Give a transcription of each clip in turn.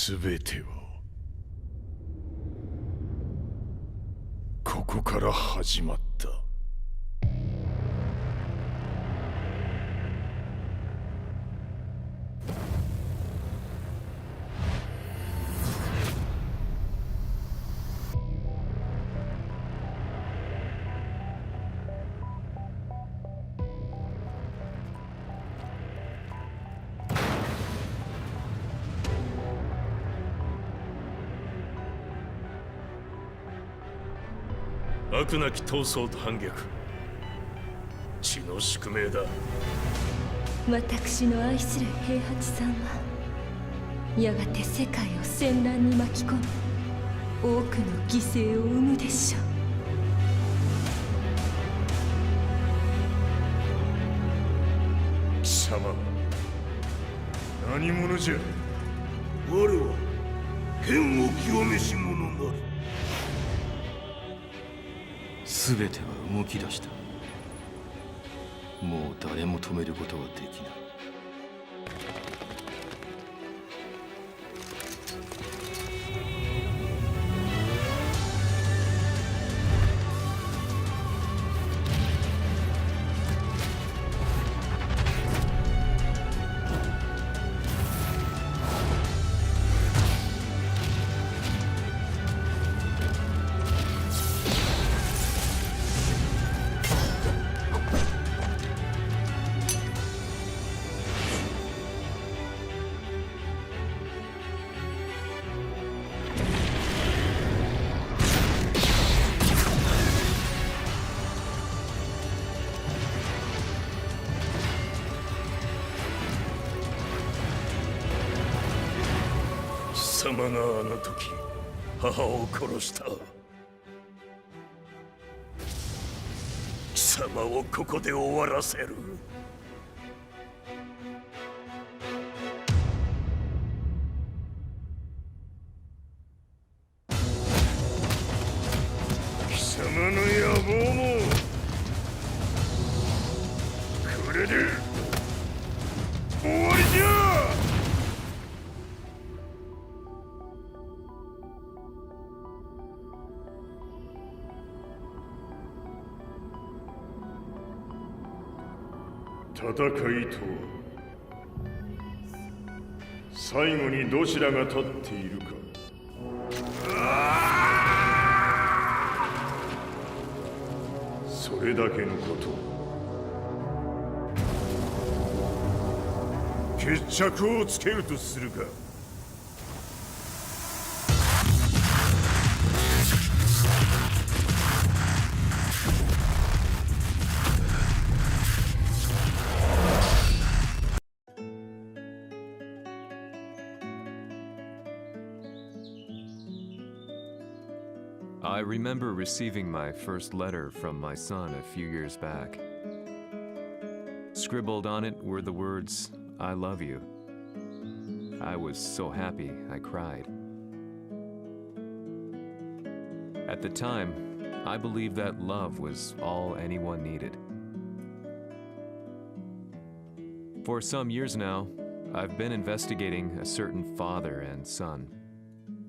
全てはここから始まった。悪なき闘争と反逆、血の宿命だ。私の愛する平八さんはやがて世界を戦乱に巻き込み多くの犠牲を生むでしょう。貴様何者じゃ。我は剣を極めし者なる。全ては動き出した。もう誰も止めることはできない。貴様があの時母を殺した。貴様をここで終わらせる。貴様の野望もこれで終わりじゃ。戦いとは最後にどちらが立っているか。それだけのこと。決着をつけるとするか。I remember receiving my first letter from my son a few years back. Scribbled on it were the words, "I love you." I was so happy I cried. At the time, I believed that love was all anyone needed. For some years now, I've been investigating a certain father and son.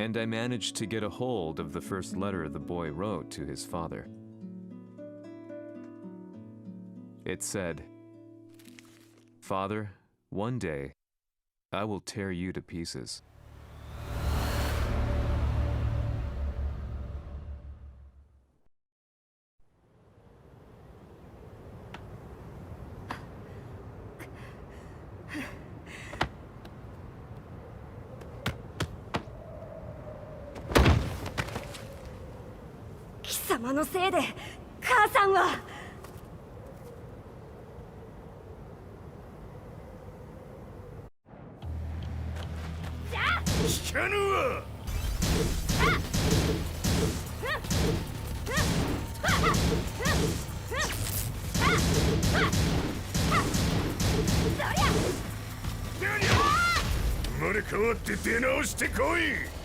And I managed to get a hold of the first letter the boy wrote to his father. It said, "Father, one day, I will tear you to pieces."貴様のせいで母さんは。聞かぬわ。生まれ変わって出直してこい。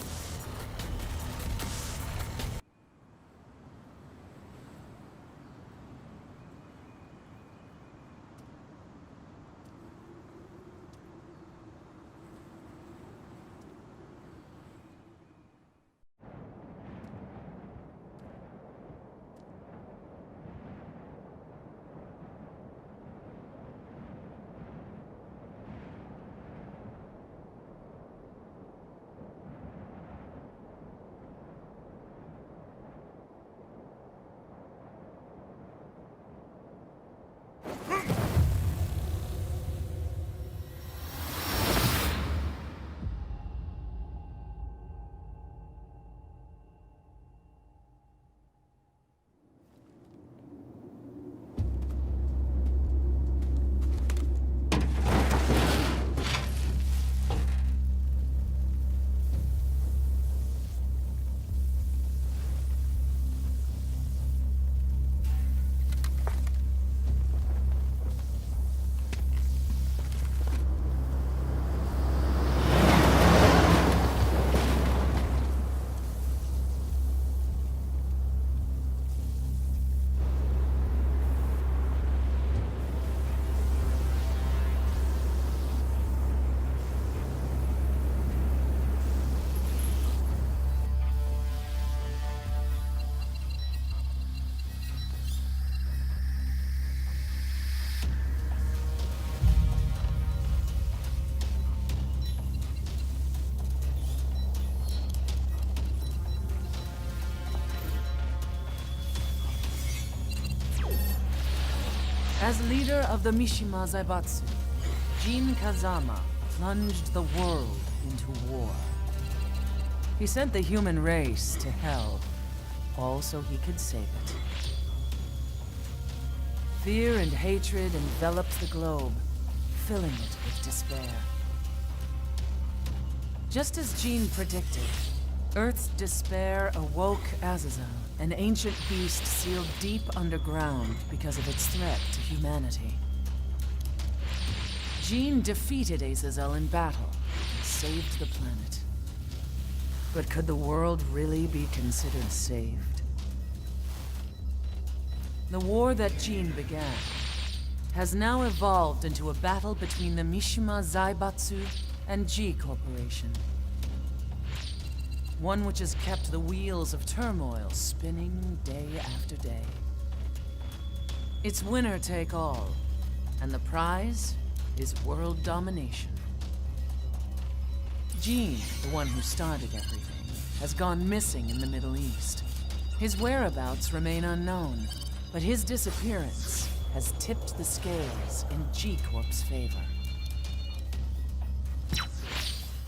As leader of the Mishima Zaibatsu, Jin Kazama plunged the world into war. He sent the human race to hell, all so he could save it. Fear and hatred enveloped the globe, filling it with despair. Just as Jin predicted, Earth's despair awoke Azazel, an ancient beast sealed deep underground because of its threat to humanity. Jin defeated Azazel in battle and saved the planet. But could the world really be considered saved? The war that Jin began has now evolved into a battle between the Mishima Zaibatsu and G Corporation. One which has kept the wheels of turmoil spinning day after day. It's winner take all, and the prize is world domination. Jin, the one who started everything, has gone missing in the Middle East. His whereabouts remain unknown, but his disappearance has tipped the scales in G Corp's favor.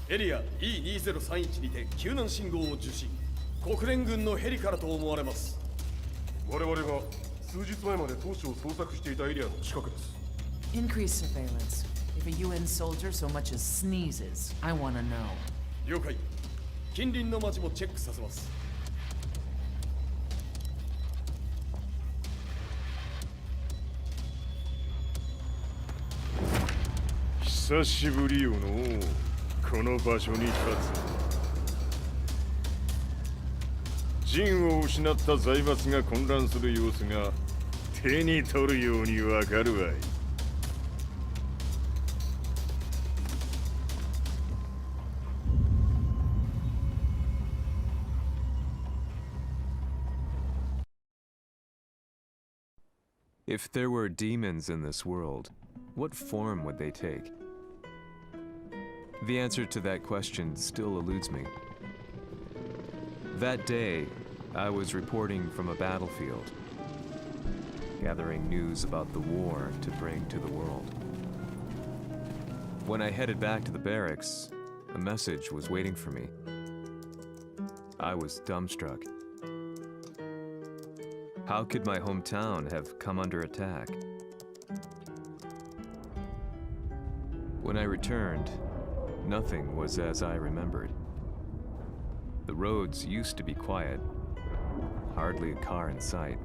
エリア E2031 にて救難信号を受信。国連軍のヘリからと思われます。我々が数日前まで当初を捜索していたエリアの近くです。Increase surveillance. If a UN soldier so much as sneezes, I wanna know. 了解。近隣の町もチェックさせます。久しぶりよのう。この場所に立つ。陣を失った財閥が混乱する様子が手に取るようにわかるわい。If there were demons in this world, what form would they take? The answer to that question still eludes me. That day, I was reporting from a battlefield, gathering news about the war to bring to the world. When I headed back to the barracks, a message was waiting for me. I was dumbstruck. How could my hometown have come under attack? When I returned, nothing was as I remembered. The roads used to be quiet, hardly a car in sight.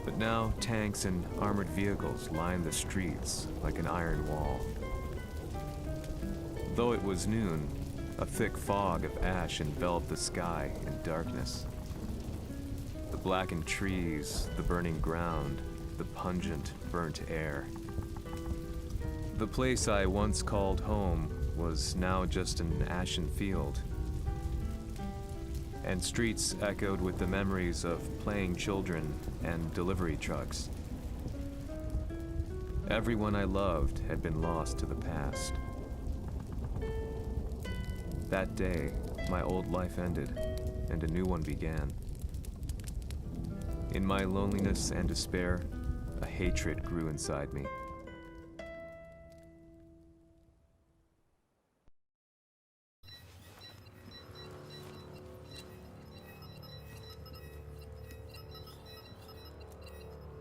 But now tanks and armored vehicles lined the streets like an iron wall. Though it was noon, a thick fog of ash enveloped the sky in darkness. The blackened trees, the burning ground, the pungent, burnt air. The place I once called home was now just an ashen field, and streets echoed with the memories of playing children and delivery trucks. Everyone I loved had been lost to the past. That day, my old life ended, and a new one began. In my loneliness and despair, a hatred grew inside me.「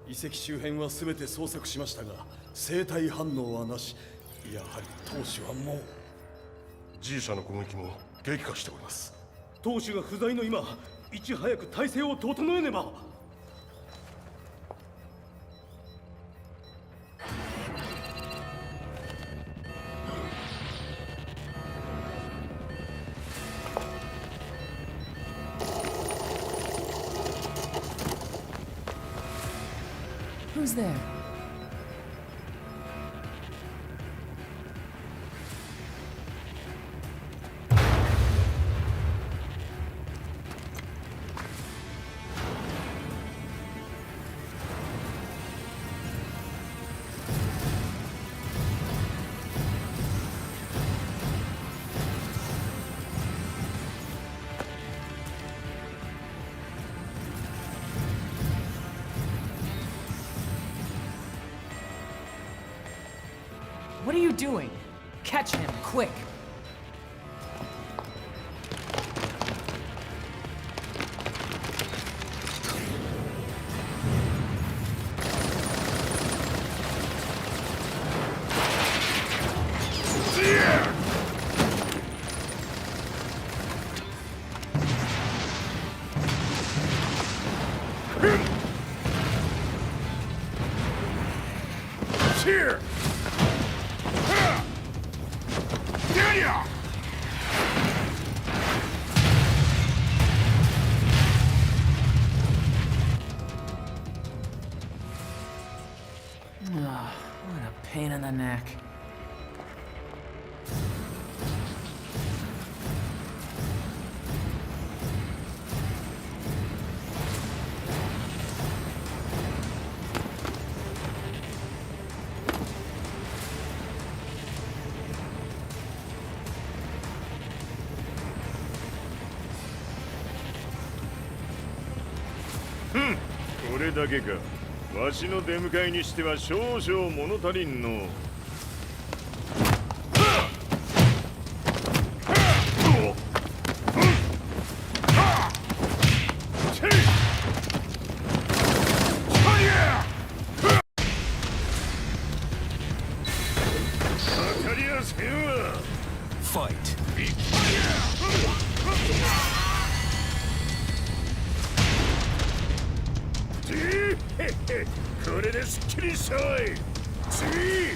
遺跡周辺はすべて捜索しましたが、生体反応はなし。やはり当主はもう。G 社の攻撃も激化しております。当主が不在の今、いち早く体制を整えねば。Who's there? What are you doing? Catch him, quick! Here! What a pain in the neck. Hmm. これだけか。わしの出迎えにしては少々物足りんの。Fight. これですっきりしたわい。次。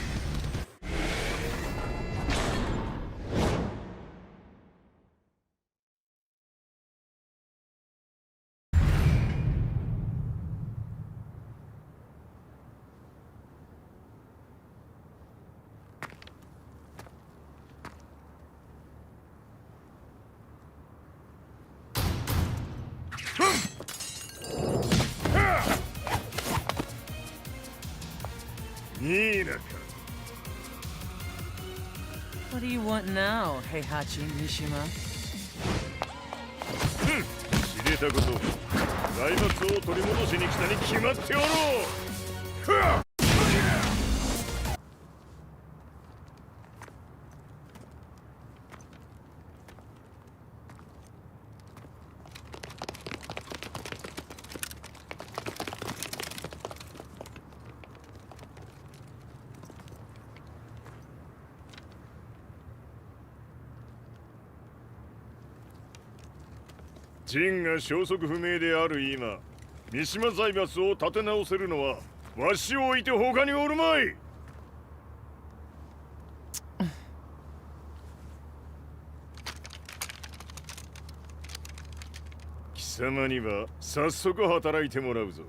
いいなか。What do you want now, Heihachi Mishima? 知れたこと。財閥を取り戻しに来たに決まっておろう。陣が消息不明である今、三島財閥を立て直せるのはわしを置いて他におるまい。貴様には早速働いてもらうぞ。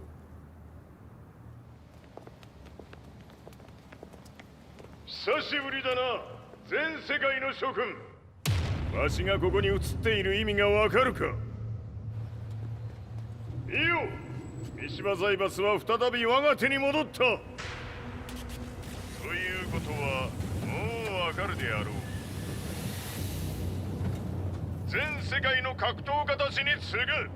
久しぶりだな、全世界の諸君。わしがここに映っている意味がわかるか。いいよ、三島財閥は再び我が手に戻った。ということはもうわかるであろう。全世界の格闘家たちに次ぐ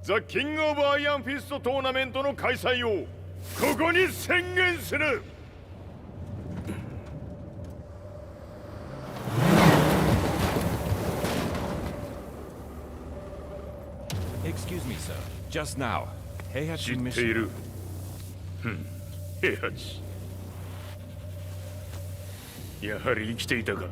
ザ・キング・オブ・アイアンフィストトーナメントの開催をここに宣言する。Excuse me, sir. Just now, Heihachi 知っている。平八。やはり生きていたか。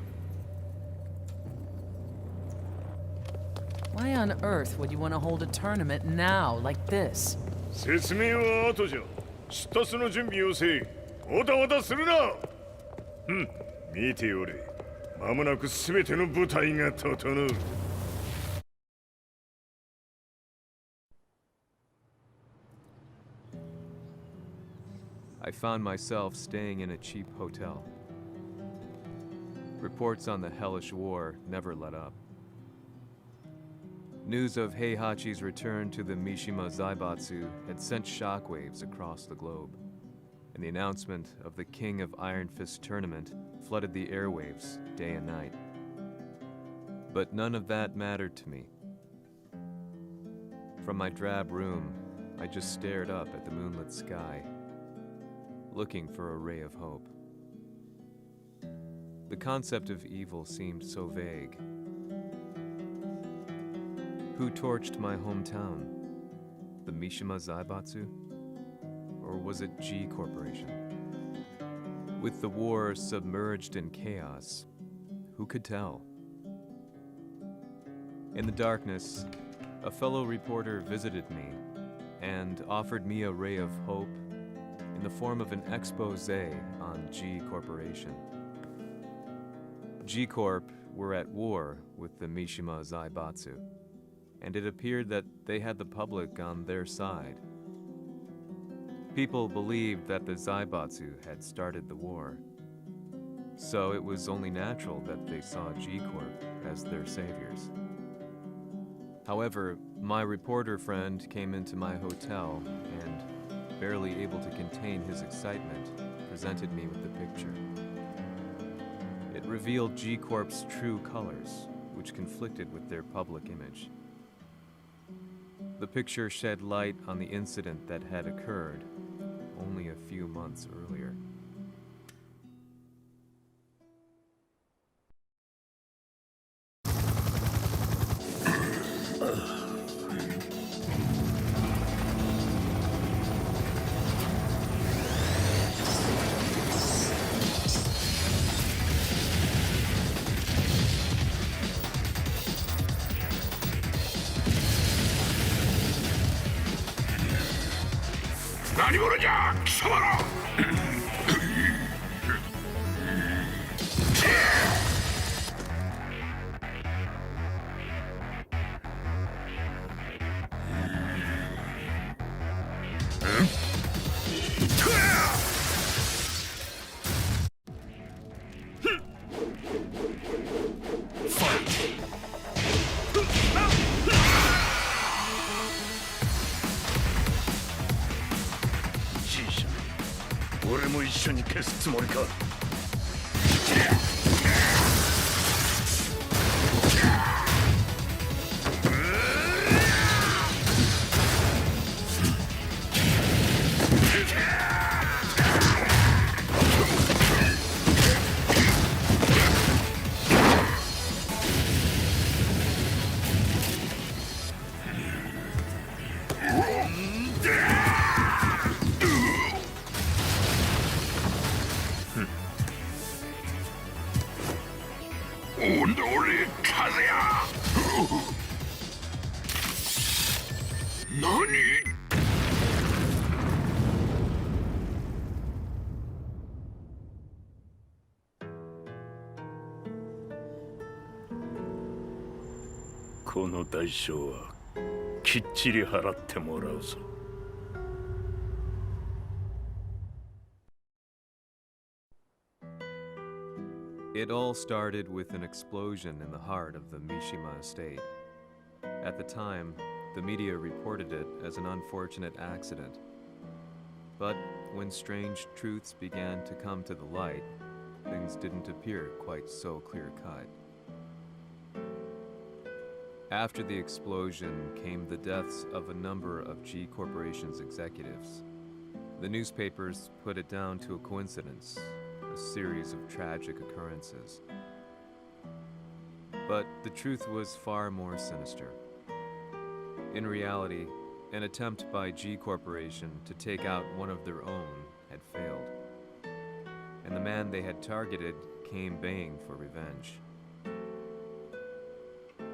Why on earth would you want to hold a tournament now, like this? 説明は後じゃ。出立の準備をせい。おたおたするな。見ておれ。間もなく全ての部隊が整う。I found myself staying in a cheap hotel. Reports on the hellish war never let up. News of Heihachi's return to the Mishima Zaibatsu had sent shockwaves across the globe, and the announcement of the King of Iron Fist tournament flooded the airwaves day and night. But none of that mattered to me. From my drab room, I just stared up at the moonlit sky, looking for a ray of hope. The concept of evil seemed so vague. Who torched my hometown? The Mishima Zaibatsu? Or was it G Corporation? With the war submerged in chaos, who could tell? In the darkness, a fellow reporter visited me and offered me a ray of hope in the form of an expose on G Corporation. G Corp were at war with the Mishima Zaibatsu, and it appeared that they had the public on their side. People believed that the Zaibatsu had started the war, so it was only natural that they saw G Corp as their saviors. However, my reporter friend came into my hotel and, barely able to contain his excitement, presented me with the picture. It revealed G Corp's true colors, which conflicted with their public image. The picture shed light on the incident that had occurred only a few months earlier.この代償はきっちり払ってもらうぞ。It all started with an explosion in the heart of the Mishima estate. At the time, the media reported it as an unfortunate accident. But when strange truths began to come to the light, things didn't appear quite so clear-cut. After the explosion came the deaths of a number of G Corporation's executives. The newspapers put it down to a coincidence, a series of tragic occurrences. But the truth was far more sinister. In reality, an attempt by G Corporation to take out one of their own had failed, and the man they had targeted came baying for revenge.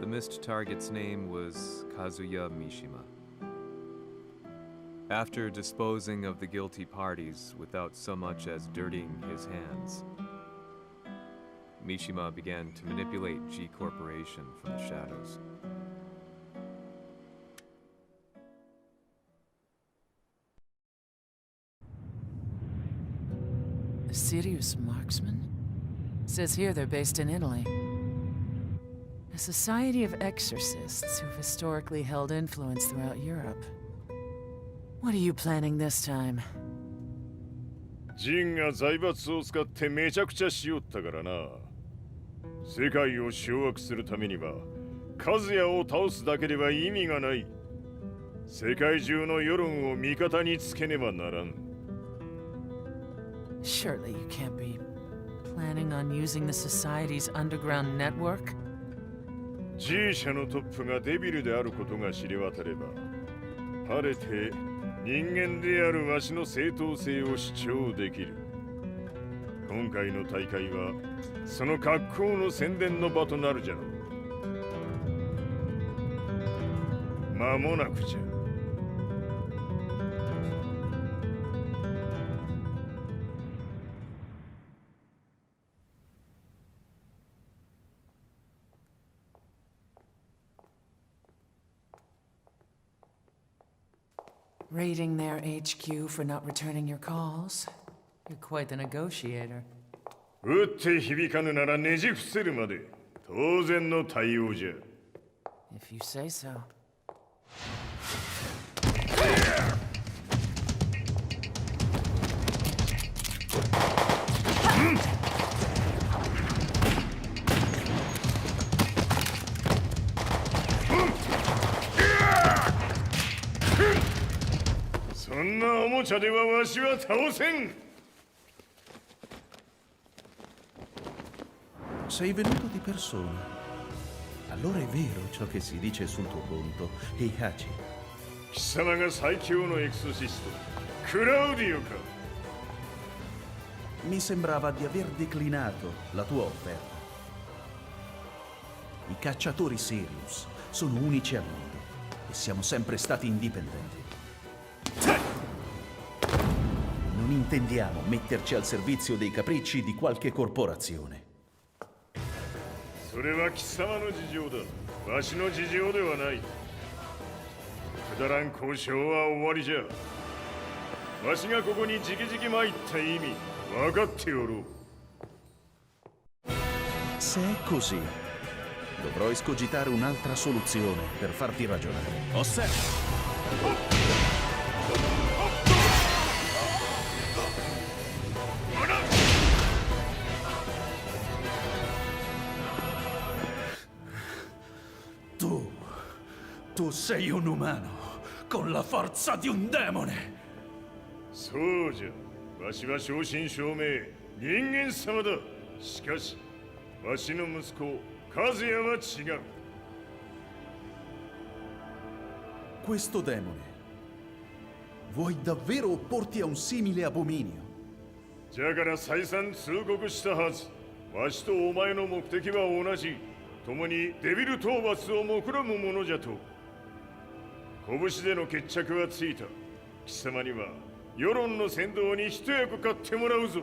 The missed target's name was Kazuya Mishima. After disposing of the guilty parties without so much as dirtying his hands, Mishima began to manipulate G Corporation from the shadows. A serious marksman? Says here they're based in Italy. A society of exorcists who've historically held influence throughout Europe. What are you planning this time? ジンが財閥を使ってめちゃくちゃしよったからな。世界を掌握するためには、カズヤを倒すだけでは意味がない。世界中の世論を味方につけねばならん。Surely you can't be Planning on using the Society's underground network? G 社のトップがデビルであることが知れ渡れば、晴れて人間であるわしの正当性を主張できる。今回の大会はその格好の宣伝の場となるじゃろう。間もなくじゃ。Raiding their HQ for not returning your calls? You're quite the negotiator. 打って響かぬならねじ伏せるまで当然の対応じゃ。If you say so. そんなおもちゃではわしは倒せん。Sei venuto di persona. Allora è vero ciò che si dice sul tuo conto, Heihachi. 貴様が最強のエクソシスト、クラウディオか。Mi sembrava di aver declinato la tua offerta. I cacciatori Sirius sono unici al mondo e siamo sempre stati indipendenti. Non intendiamo metterci al servizio dei capricci di qualche corporazione. それは貴様の事情だ。わしの事情ではない。くだらん交渉は終わりじゃ。わしがここに直々参った意味、分かっておろう。Se è così, dovrò escogitare un'altra soluzione per farti ragionare. Osserva! Tu sei un umano, con la forza di un demone! そうじゃ。わしは正真正銘、人間様だ。しかし、わしの息子、和也は違う。Questo demone, vuoi davvero opporti a un simile abominio? じゃから再三通告したはず。わしとお前の目的は同じ。共にデビル討伐を目論むものじゃと。拳での決着はついた。貴様には世論の先導に一役買ってもらうぞ。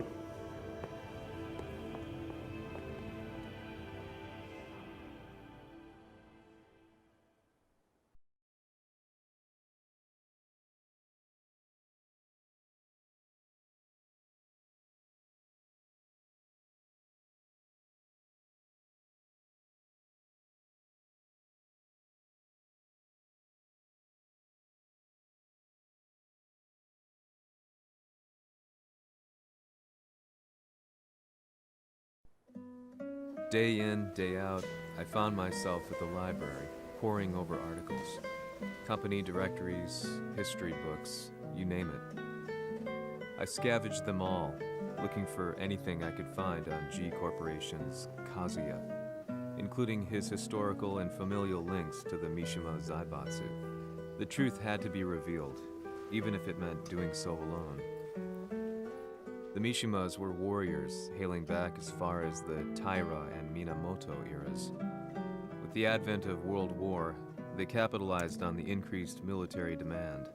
Day in, day out, I found myself at the library, poring over articles. Company directories, history books, you name it. I scavenged them all, looking for anything I could find on G Corporation's Kazuya, including his historical and familial links to the Mishima Zaibatsu. The truth had to be revealed, even if it meant doing so alone. The Mishimas were warriors hailing back as far as the Taira and Minamoto eras. With the advent of World War, they capitalized on the increased military demand.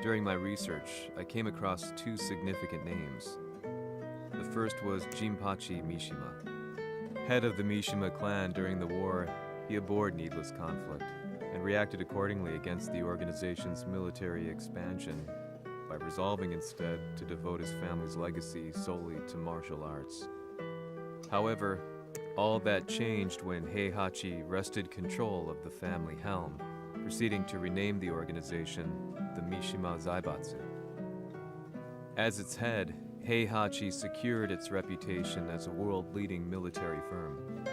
During my research, I came across two significant names. The first was Jinpachi Mishima. Head of the Mishima clan during the war, he abhorred needless conflict and reacted accordingly against the organization's military expansion by resolving instead to devote his family's legacy solely to martial arts. However, all that changed when Heihachi wrested control of the family helm, proceeding to rename the organization the Mishima Zaibatsu. As its head, Heihachi secured its reputation as a world-leading military firm.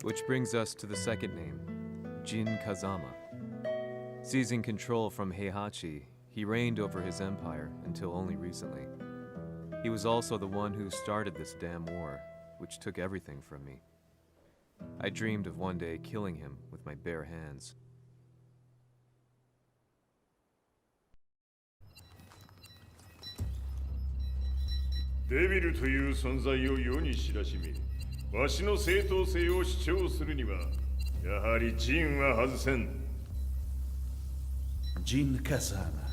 Which brings us to the second name, Jin Kazama. Seizing control from Heihachi, he reigned over his empire until only recently. He was also the one who started this damn war, which took everything from me. I dreamed of one day killing him with my bare hands. デビルという存在を世に知らしめ、わしの正当性を主張するには、やはりジンは外せん。Jin Kazama.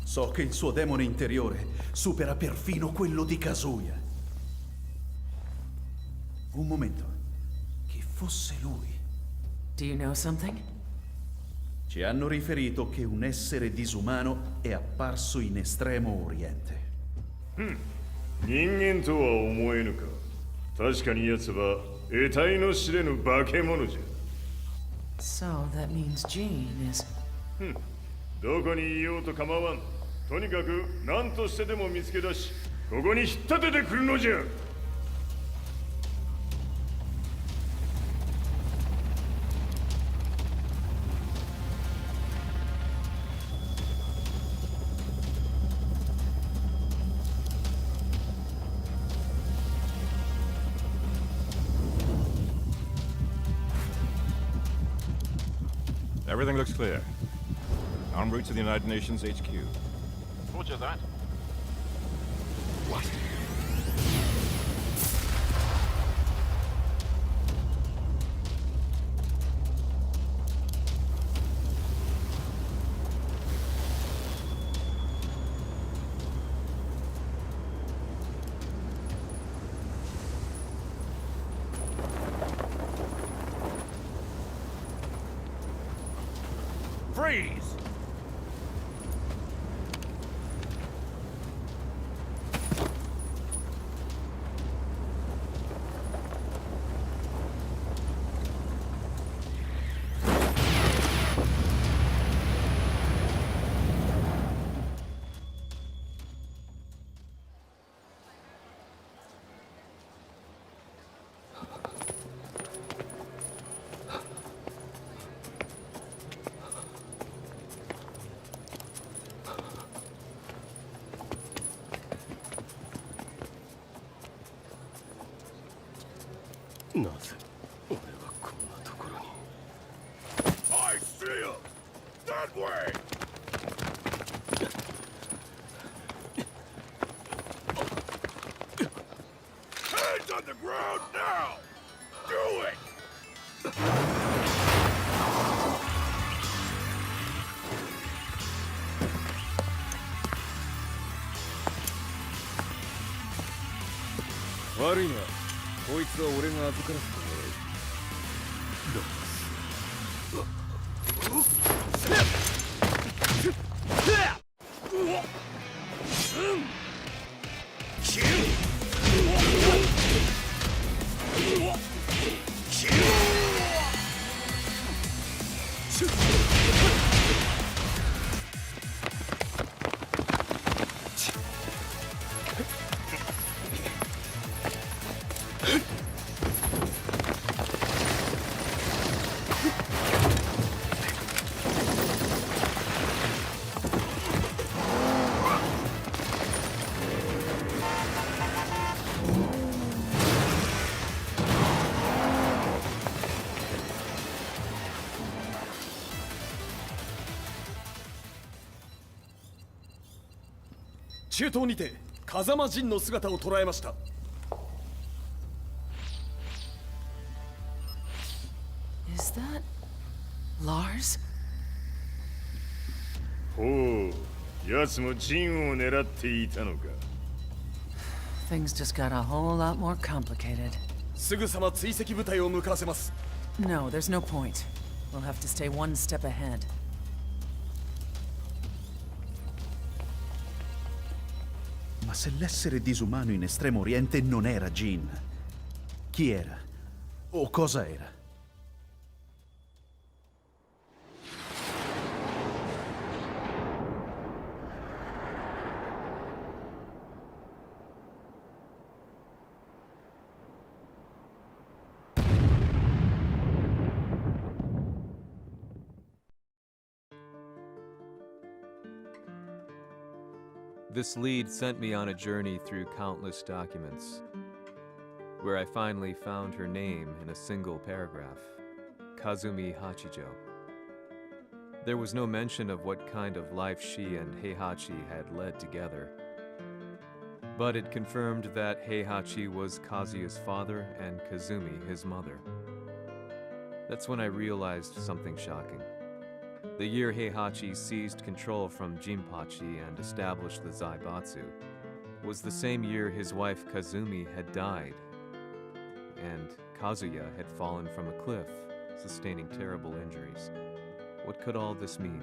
So che il suo demone interiore supera perfino quello di Kazuya. Un momento. Chi fosse lui? Do you know something? Ci hanno riferito che un essere disumano è apparso in Estremo Oriente. 人間とは思えぬか。確かに奴は得体の知れぬ化け物じゃ。So that means Jean is... どこにいようと構わん。とにかく何としてでも見つけ出し、ここに引っ立ててくるのじゃ。Everything looks clear. En route to the United Nations HQ. Roger that. What? Freeze! I see him! That way! Hands on the ground now! Do it! Worry not. こいつは俺が預からせてもらう。中東にて風間陣の姿を捉えました。Is that... Lars? ほう、奴もジンを狙っていたのか。Things just got a whole lot more complicated. すぐさま追跡部隊を向かわせます。No, there's no point. We'll have to stay one step ahead. Ma se l'essere disumano in Estremo Oriente non era Jin, chi era? O cosa era? This lead sent me on a journey through countless documents, where I finally found her name in a single paragraph, Kazumi Hachijo. There was no mention of what kind of life she and Heihachi had led together, but it confirmed that Heihachi was Kazuya's father and Kazumi his mother. That's when I realized something shocking. The year Heihachi seized control from Jinpachi and established the Zaibatsu was the same year his wife Kazumi had died, and Kazuya had fallen from a cliff, sustaining terrible injuries. What could all this mean?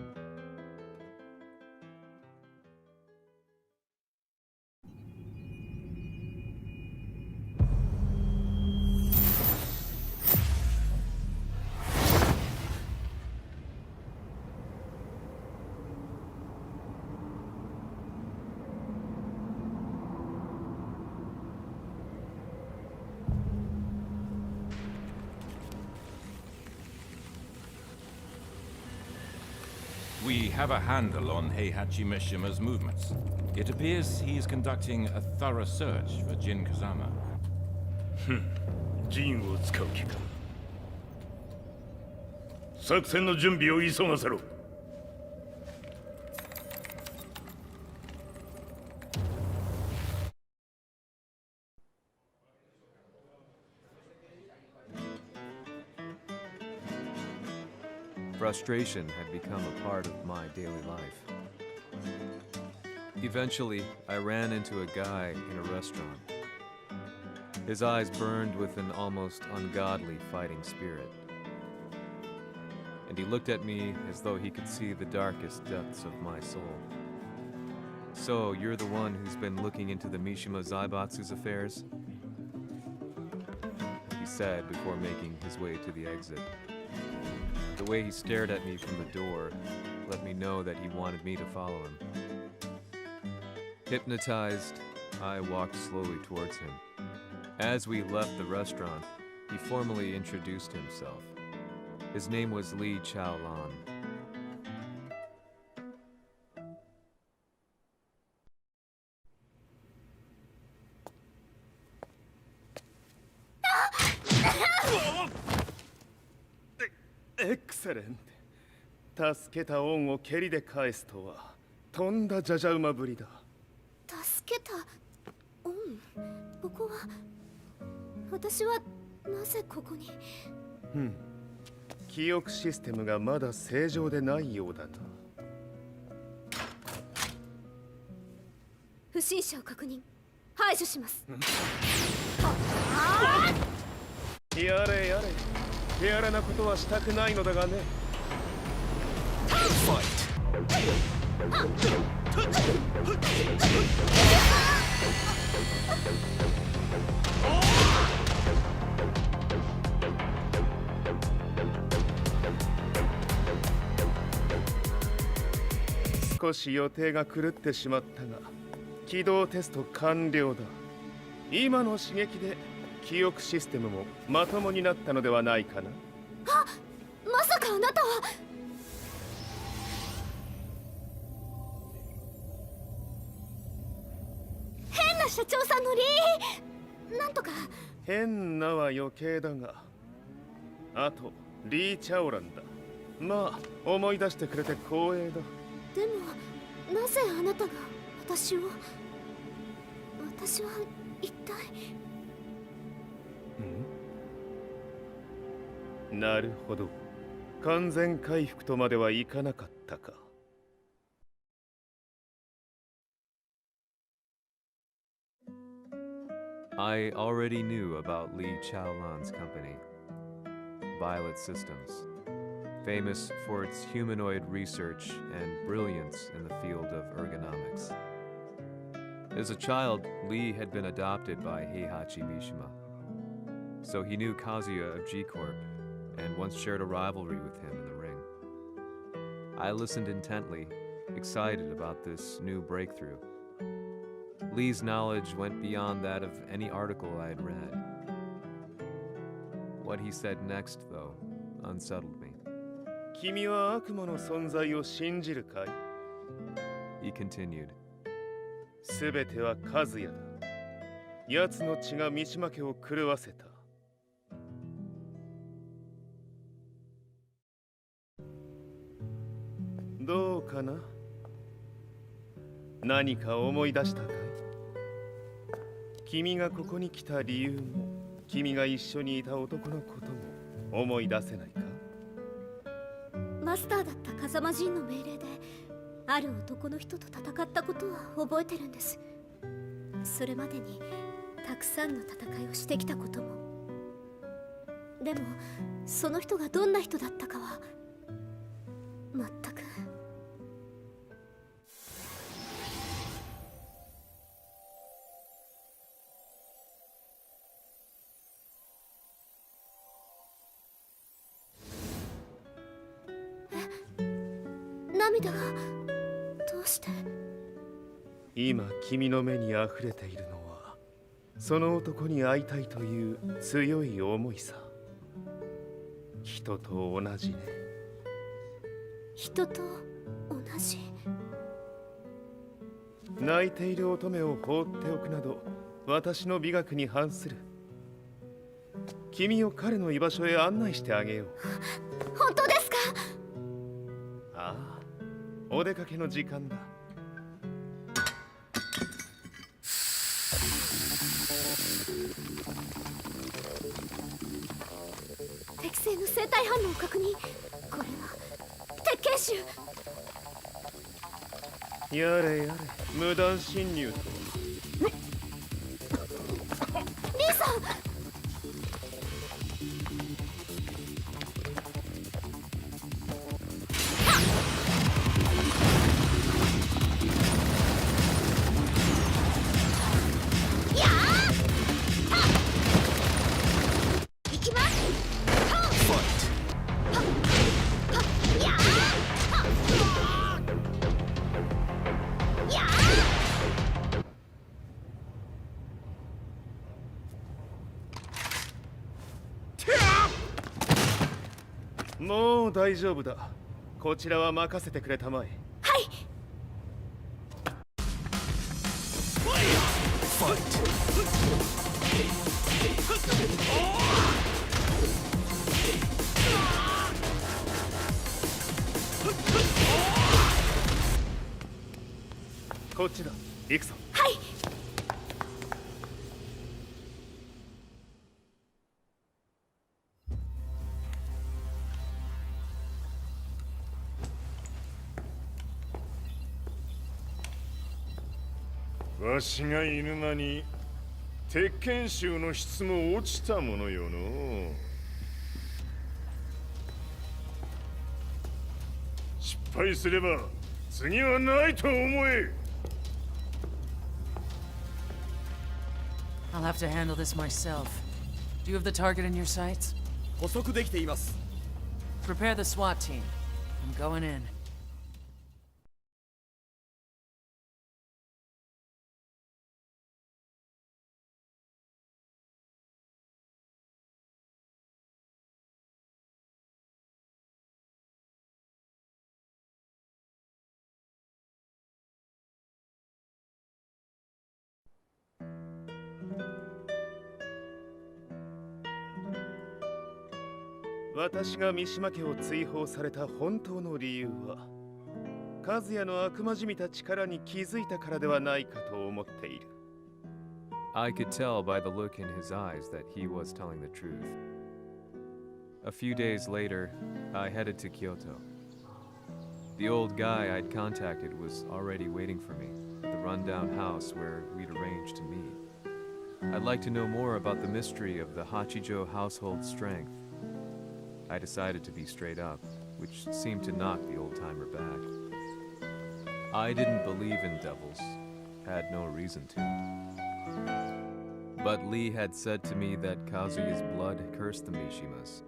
We have a handle on Heihachi Mishima's movements. It appears he is conducting a thorough search for Jin Kazama. ジンを使う気か。作戦の準備を急がせろ。Frustration had become a part of my daily life. Eventually, I ran into a guy in a restaurant. His eyes burned with an almost ungodly fighting spirit. And he looked at me as though he could see the darkest depths of my soul. So, you're the one who's been looking into the Mishima Zaibatsu's affairs? He said before making his way to the exit. The way he stared at me from the door let me know that he wanted me to follow him. Hypnotized, I walked slowly towards him. As we left the restaurant, he formally introduced himself. His name was Li Chaolan. Excellent. 助けた恩を蹴りで返すとはとんだじゃじゃ馬ぶりだ。助けた恩？ここは私はなぜここに？記憶システムがまだ正常でないようだな。不審者を確認。排除します。やれやれ。手荒なことはしたくないのだがね。少し予定が狂ってしまったが、起動テスト完了だ。今の刺激で記憶システムもまともになったのではないかな。あ、まさかあなたは。変な社長さんのなんとか。変なは余計だが、あとリー・チャオランだ。まあ思い出してくれて光栄だ。でもなぜあなたが私を。私は一体。なるほど。完全回復とまではいかなかったか。I already knew about Li Chaolan's company, Violet Systems, famous for its humanoid research and brilliance in the field of ergonomics. As a child, Li had been adopted by Heihachi Mishima, so he knew Kazuya of G-Corp and once shared a rivalry with him in the ring. I listened intently, excited about this new breakthrough. Li's knowledge went beyond that of any article I had read. What he said next, though, unsettled me. 君は悪魔の存在を信じるかい? He continued. すべては和也だ。奴の血が三島家を狂わせた。どうかな？何か思い出したかい？君がここに来た理由も、君が一緒にいた男のことも思い出せないか？マスターだった風間陣の命令である男の人と戦ったことは覚えてるんです。それまでにたくさんの戦いをしてきたことも。でもその人がどんな人だったかは全く。涙がどうして？今君の目にあふれているのはその男に会いたいという強い思いさ。人と同じね。人と同じ。泣いている乙女を放っておくなど私の美学に反する。君を彼の居場所へ案内してあげよう。本当ですか？ああ、お出かけの時間だ。適正の生体反応を確認。これは鉄拳臭。やれやれ、無断侵入と。リーさん。もう大丈夫だ。こちらは任せてくれたまえ。はい。こっちだ。行くぞ。はい。わしが犬間に鉄拳衆の質も落ちたものよの。失敗すれば次はないと思え。I'll have to handle this myself. Do you have the target in your sights? 捕捉できています。 Prepare the SWAT team. I'm going in.「私が三島家を追放された本当の理由は和也の悪魔じみた力に気づいたからではないかと思っている。 I could tell by the look in his eyes that he was telling the truth. A few days later, I headed to Kyoto. The old guy I'd contacted was already waiting for me at the rundown house where we'd arranged to meet. I'd like to know more about the mystery of the Hachijo household strength. I decided to be straight up, which seemed to knock the old-timer back. I didn't believe in devils, had no reason to. But Lee had said to me that Kazuya's blood cursed the Mishimas.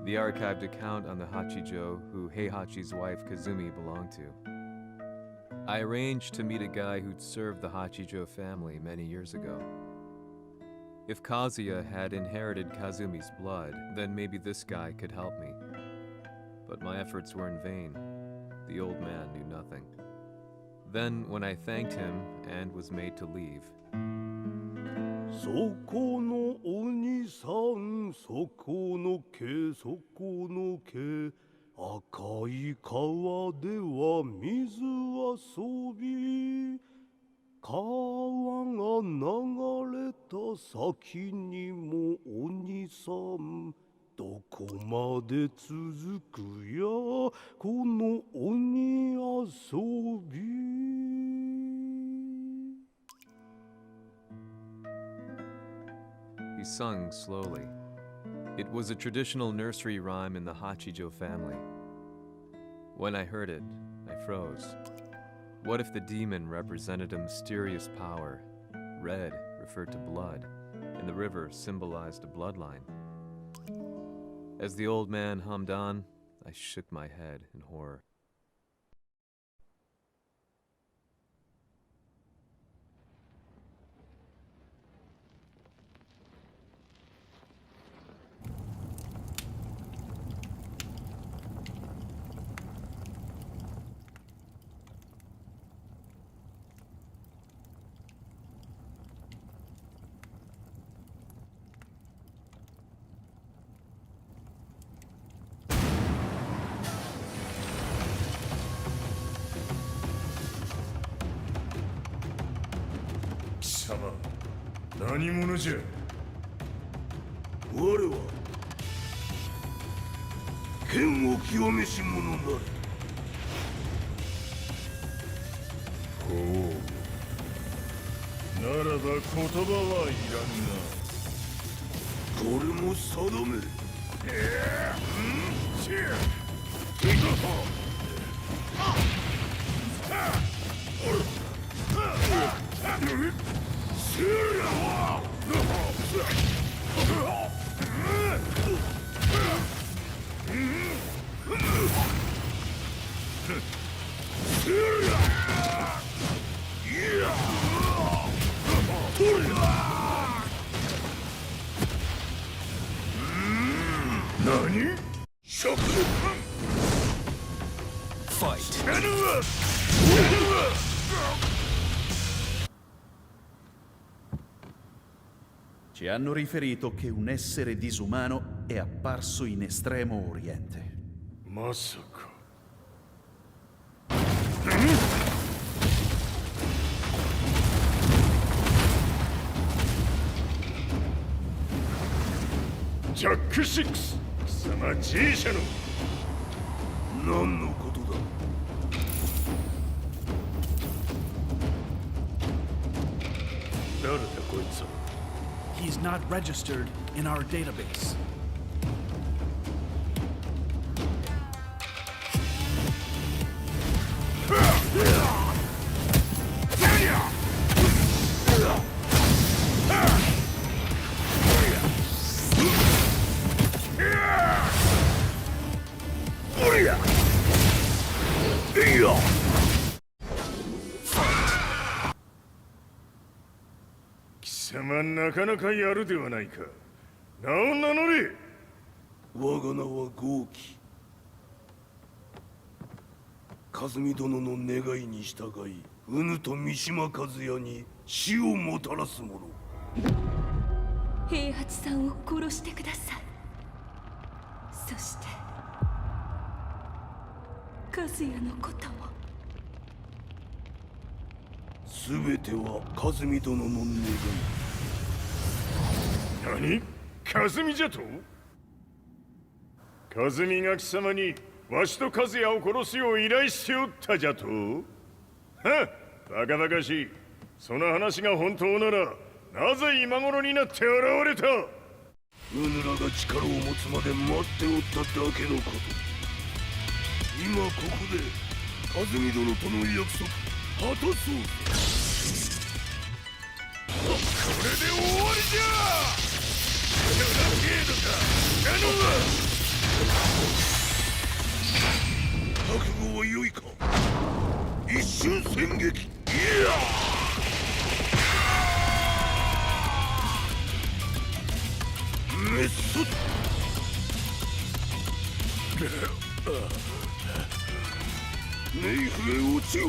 The archived account on the Hachijo who Heihachi's wife Kazumi belonged to. I arranged to meet a guy who'd served the Hachijo family many years ago. If Kazuya had inherited Kazumi's blood, then maybe this guy could help me. But my efforts were in vain. The old man knew nothing. Then, when I thanked him and was made to leave, そこのお兄さん、そこの毛、そこの毛、赤い川では水遊び、川が流れた先にもお兄さん、どこまで続くやこの鬼遊び。he sung slowly. It was a traditional nursery rhyme in the Hachijo family. When I heard it, I froze. What if the demon represented a mysterious power? Red referred to blood, and the river symbolized a bloodline. As the old man hummed on, I shook my head in horror. Sama, 何者じゃ。我は剣を極めし者なり。ほう。ならば言葉はいらんな。これも定め。何？ Ci hanno riferito che un essere disumano è apparso in Estremo Oriente. Masaka. Jack 6! 貴様 G 社の何のことだ。誰だこいつは。 He's not registered in our database. Fight! 貴様なかなかやるではないか。名を名乗れ。我が名は豪輝。和美殿の願いに従い、うぬと三島和也に死をもたらす者。平八さんを殺してください。そして和也のことも。すべては和美殿の願い。何？和美じゃと？和美が貴様にわしと和也を殺すよう依頼しておったじゃと？はっ、バカバカしい。その話が本当なら、なぜ今頃になって現れた？うぬらが力を持つまで待っておっただけのこと。今ここで和美殿との約束果たそう。これで終わりじゃ！どの程度か頼む！覚悟は良いか？一瞬戦撃。いや！メッソ。冥府へ落ちよ。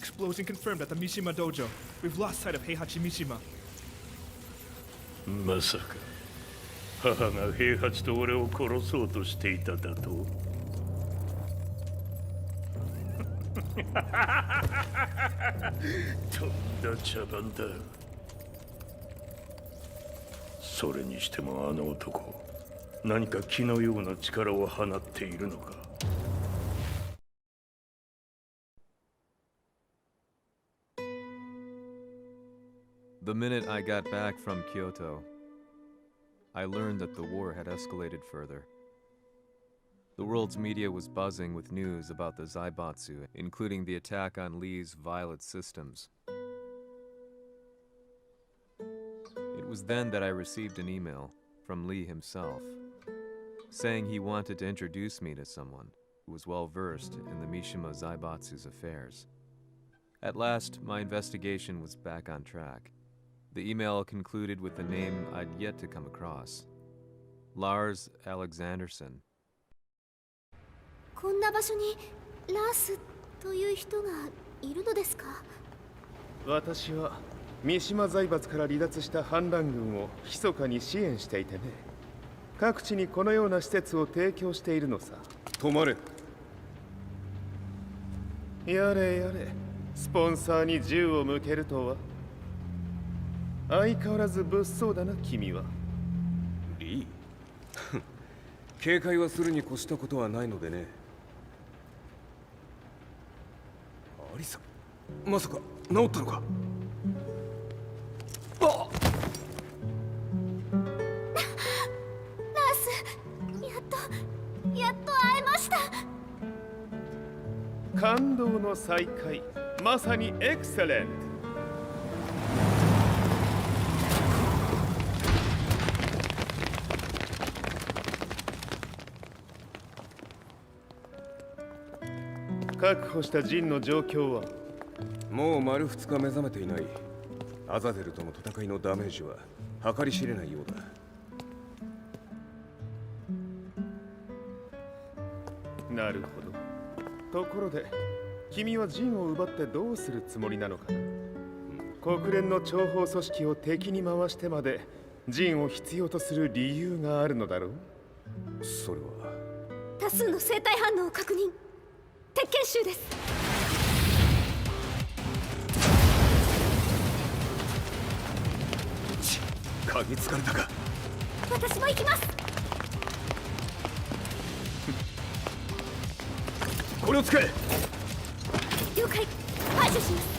Explosion confirmed at the Mishima Dojo. We've lost sight of Heihachi Mishima. まさか母が平八と俺を殺そうとしていただととんだ茶番だ。それにしてもあの男何か気のような力を放っているのか。The minute I got back from Kyoto, I learned that the war had escalated further. The world's media was buzzing with news about the Zaibatsu, including the attack on Lee's Violet systems. It was then that I received an email from Lee himself, saying he wanted to introduce me to someone who was well versed in the Mishima Zaibatsu's affairs. At last, my investigation was back on track. The email concluded with a name I'd yet to come across. Lars Alexanderson. こんな場所にラースという人がいるのですか？私は三島財閥から離脱した反乱軍を密かに支援していてね。各地にこのような施設を提供しているのさ。止まれ。やれやれ、スポンサーに銃を向けるとは。相変わらず物騒だな、君は。リー警戒はするに越したことはないのでね。アリサ、まさか治ったのか？あっラース、やっと会えました。感動の再会、まさにエクセレント。確保したジンの状況は？もう丸2日目覚めていない。アザゼルとの戦いのダメージは計り知れないようだ。なるほど。ところで君はジンを奪ってどうするつもりなのかな？国連の諜報組織を敵に回してまでジンを必要とする理由があるのだろう？それは多数の生体反応を確認。鉄拳衆です。嗅ぎつかれたか？私も行きます。これを使え。了解。排除します。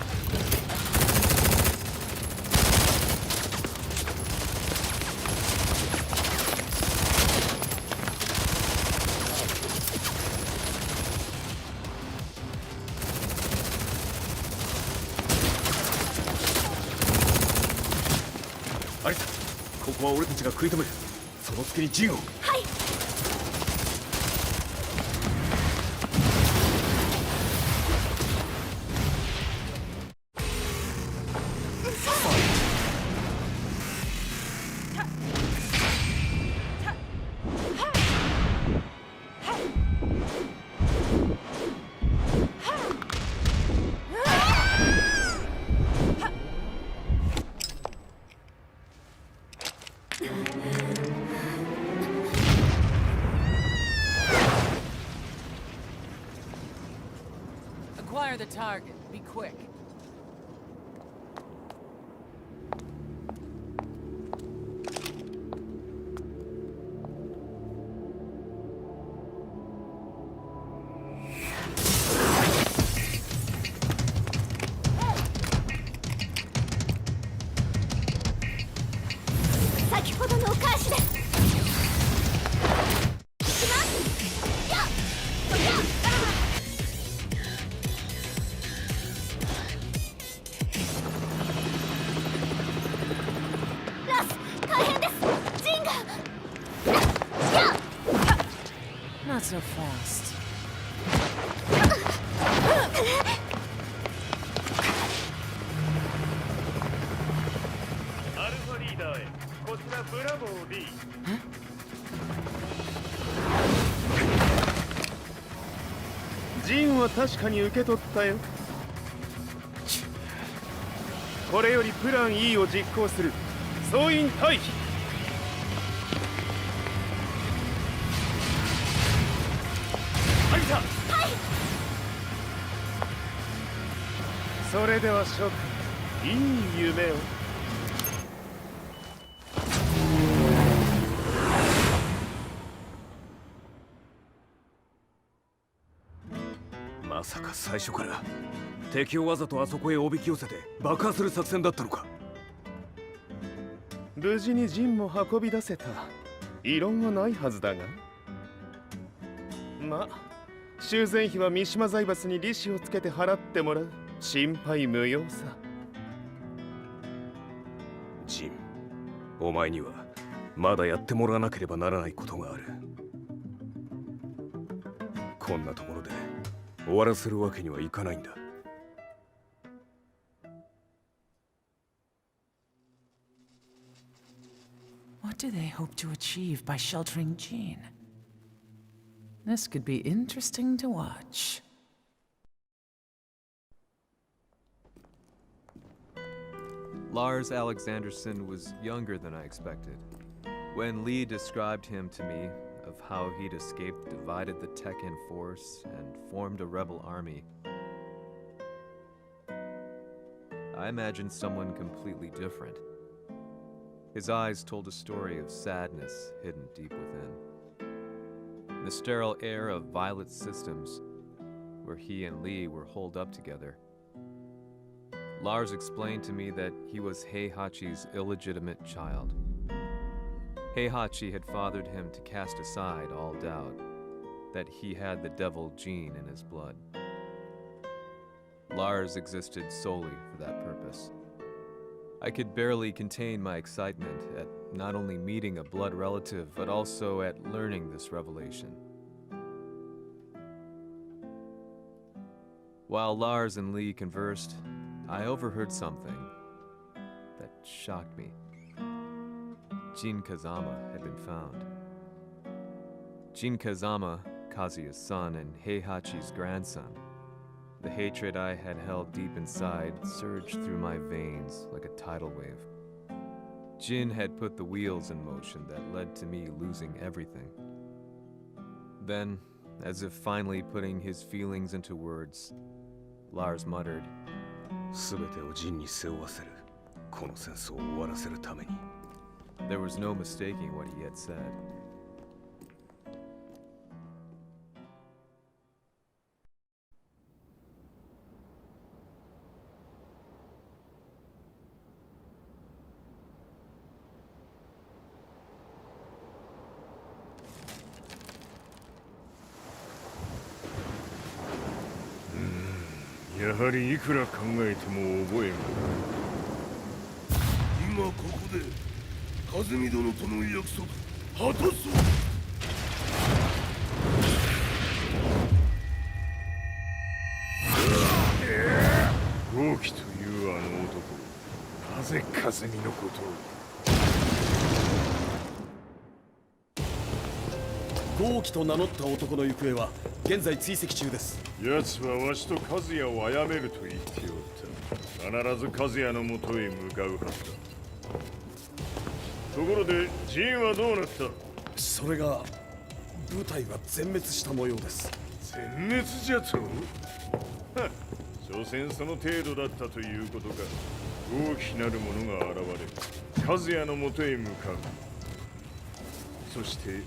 アリサ、ここは俺たちが食い止める。その隙にジンを。はい。Acquire the target. Be quick. Not so fast. ーダーへ。こちらブラボー D。ジンは確かに受け取ったよ。これよりプラン E を実行する。総員退避。はいた。はい。それでは諸君、いい夢を。まさか最初から敵をわざとあそこへおびき寄せて爆破する作戦だったのか。無事にジンも運び出せた。異論はないはずだが。まあ修繕費は三島財閥に利子をつけて払ってもらう。心配無用さ。ジン、お前にはまだやってもらわなければならないことがある。こんなところで終わらせるわけにはいかないんだ。What do they hope to achieve by sheltering Jean? This could be interesting to watch. Lars Alexanderson was younger than I expected. When Lee described him to me, of how he'd escaped, divided the Tekken force, and formed a rebel army, I imagined someone completely different. His eyes told a story of sadness hidden deep within. The sterile air of Violet Systems, where he and Lee were holed up together. Lars explained to me that he was Heihachi's illegitimate child. Heihachi had fathered him to cast aside all doubt that he had the devil gene in his blood. Lars existed solely for that purpose. I could barely contain my excitement at not only meeting a blood relative, but also at learning this revelation. While Lars and Lee conversed, I overheard something that shocked me. Jin Kazama had been found. Jin Kazama, Kazuya's son and Heihachi's grandson. The hatred I had held deep inside surged through my veins like a tidal wave. Jin had put the wheels in motion that led to me losing everything. Then, as if finally putting his feelings into words, Lars muttered, 全てをジンに背負わせる。この戦争を終わらせるために。 There was no mistaking what he had said. Hmm, やはりいくら考えても覚えが今ここで和美殿との約束果たそう。豪輝というあの男、なぜ和美のこと豪輝と名乗った男の行方は現在追跡中です。奴はわしと和也を殺めると言っておった。必ず和也のもとへ向かうはずだ。ところでジンはどうなった？それが部隊は全滅した模様です。全滅じゃと？所詮その程度だったということか。大きなる者が現れ和也のもとへ向かう。そして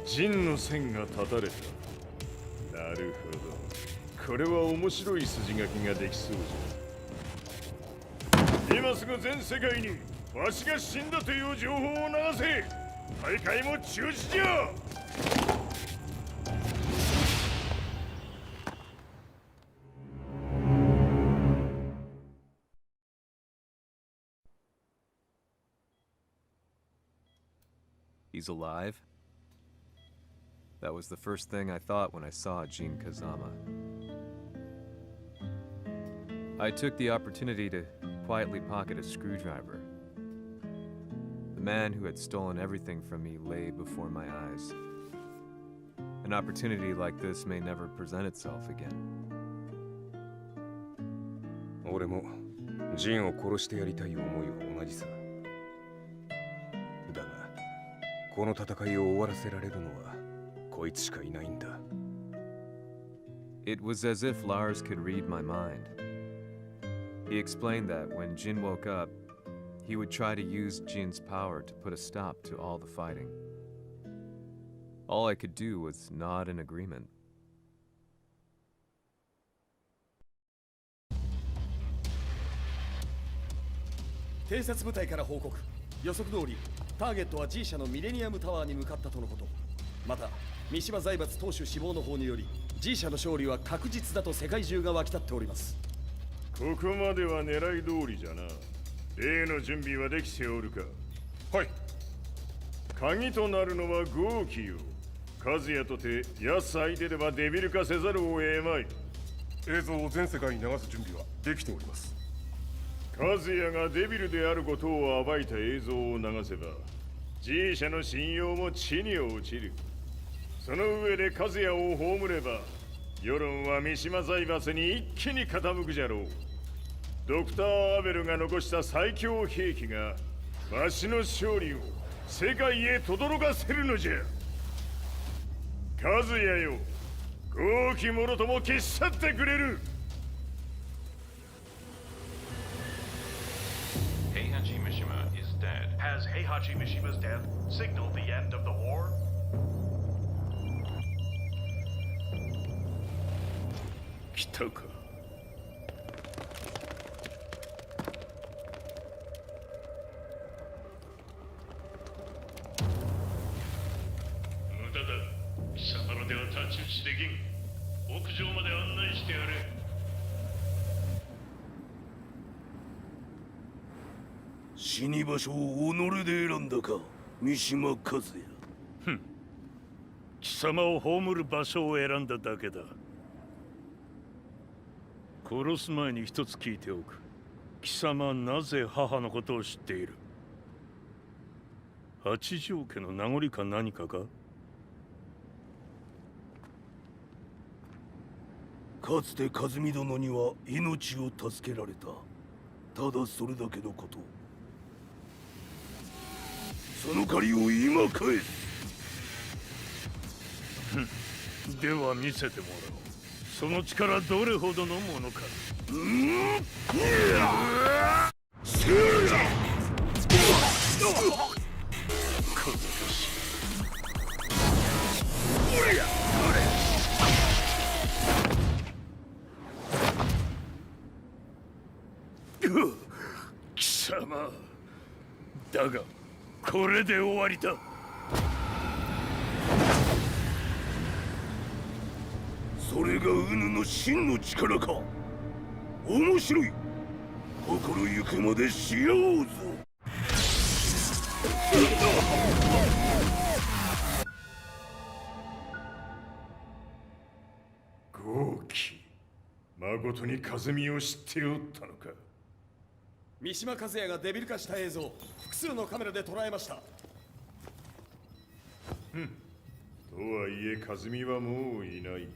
ジンの線が断たれた。なるほど。これは面白い筋書きができそうじゃ。今すぐ全世界にわしが死んだという情報を流せ。大会も中止じゃ。He's alive? That was the first thing I thought when I saw Jin Kazama. I took the opportunity to quietly pocket a screwdriver. The man who had stolen everything from me lay before my eyes. An opportunity like this may never present itself again. 俺もジンを殺してやりたい思いは同じさ。だが、この戦いを終わらせられるのはこいつしかいないんだ。It was as if Lars could read my mind. He explained that when Jin woke up, he would try to use Jin's power to put a stop to all the fighting. All I could do was nod in agreement. 偵察部隊から報告。予測通り、ターゲットは G 社のミレニアムタワーに向かったとのこと。また、三島財閥当主死亡の方により、G 社の勝利は確実だと世界中が沸き立っております。ここまでは狙い通りじゃな。例の準備はできておるか。はい。鍵となるのは豪気よ。和也とて安相手ではデビル化せざるを得まい。映像を全世界に流す準備はできております。和也がデビルであることを暴いた映像を流せば G 社の信用も地に落ちる。その上で和也を葬れば世論は三島財閥に一気に傾くじゃろう。ドクター・アベルが残した最強兵器がわしの勝利を世界へ轟かせるのじゃ。和也よ、豪気者とも消し去ってくれる。Heihachi Mishima is dead. Has Heihachi Mishima's death signaled the end of the war? 来たか。無駄だ。貴様らでは太刀打ちできん。屋上まで案内してやれ。死に場所を己で選んだか、三島和也。ふん。貴様を葬る場所を選んだだけだ。殺す前に一つ聞いておく。貴様はなぜ母のことを知っている？八条家の名残か何かか？かつて和美殿には命を助けられた。ただそれだけのこと。その借りを今返す。では見せてもらおう。その力どれほどのものか。貴様だがこれで終わりだ。それがウヌの真の力か。面白い。心ゆくまでし合おうぞ。豪気、誠に風見を知っておったのか。三島和也がデビル化した映像、複数のカメラで捉えました。とはいえ風見はもういない。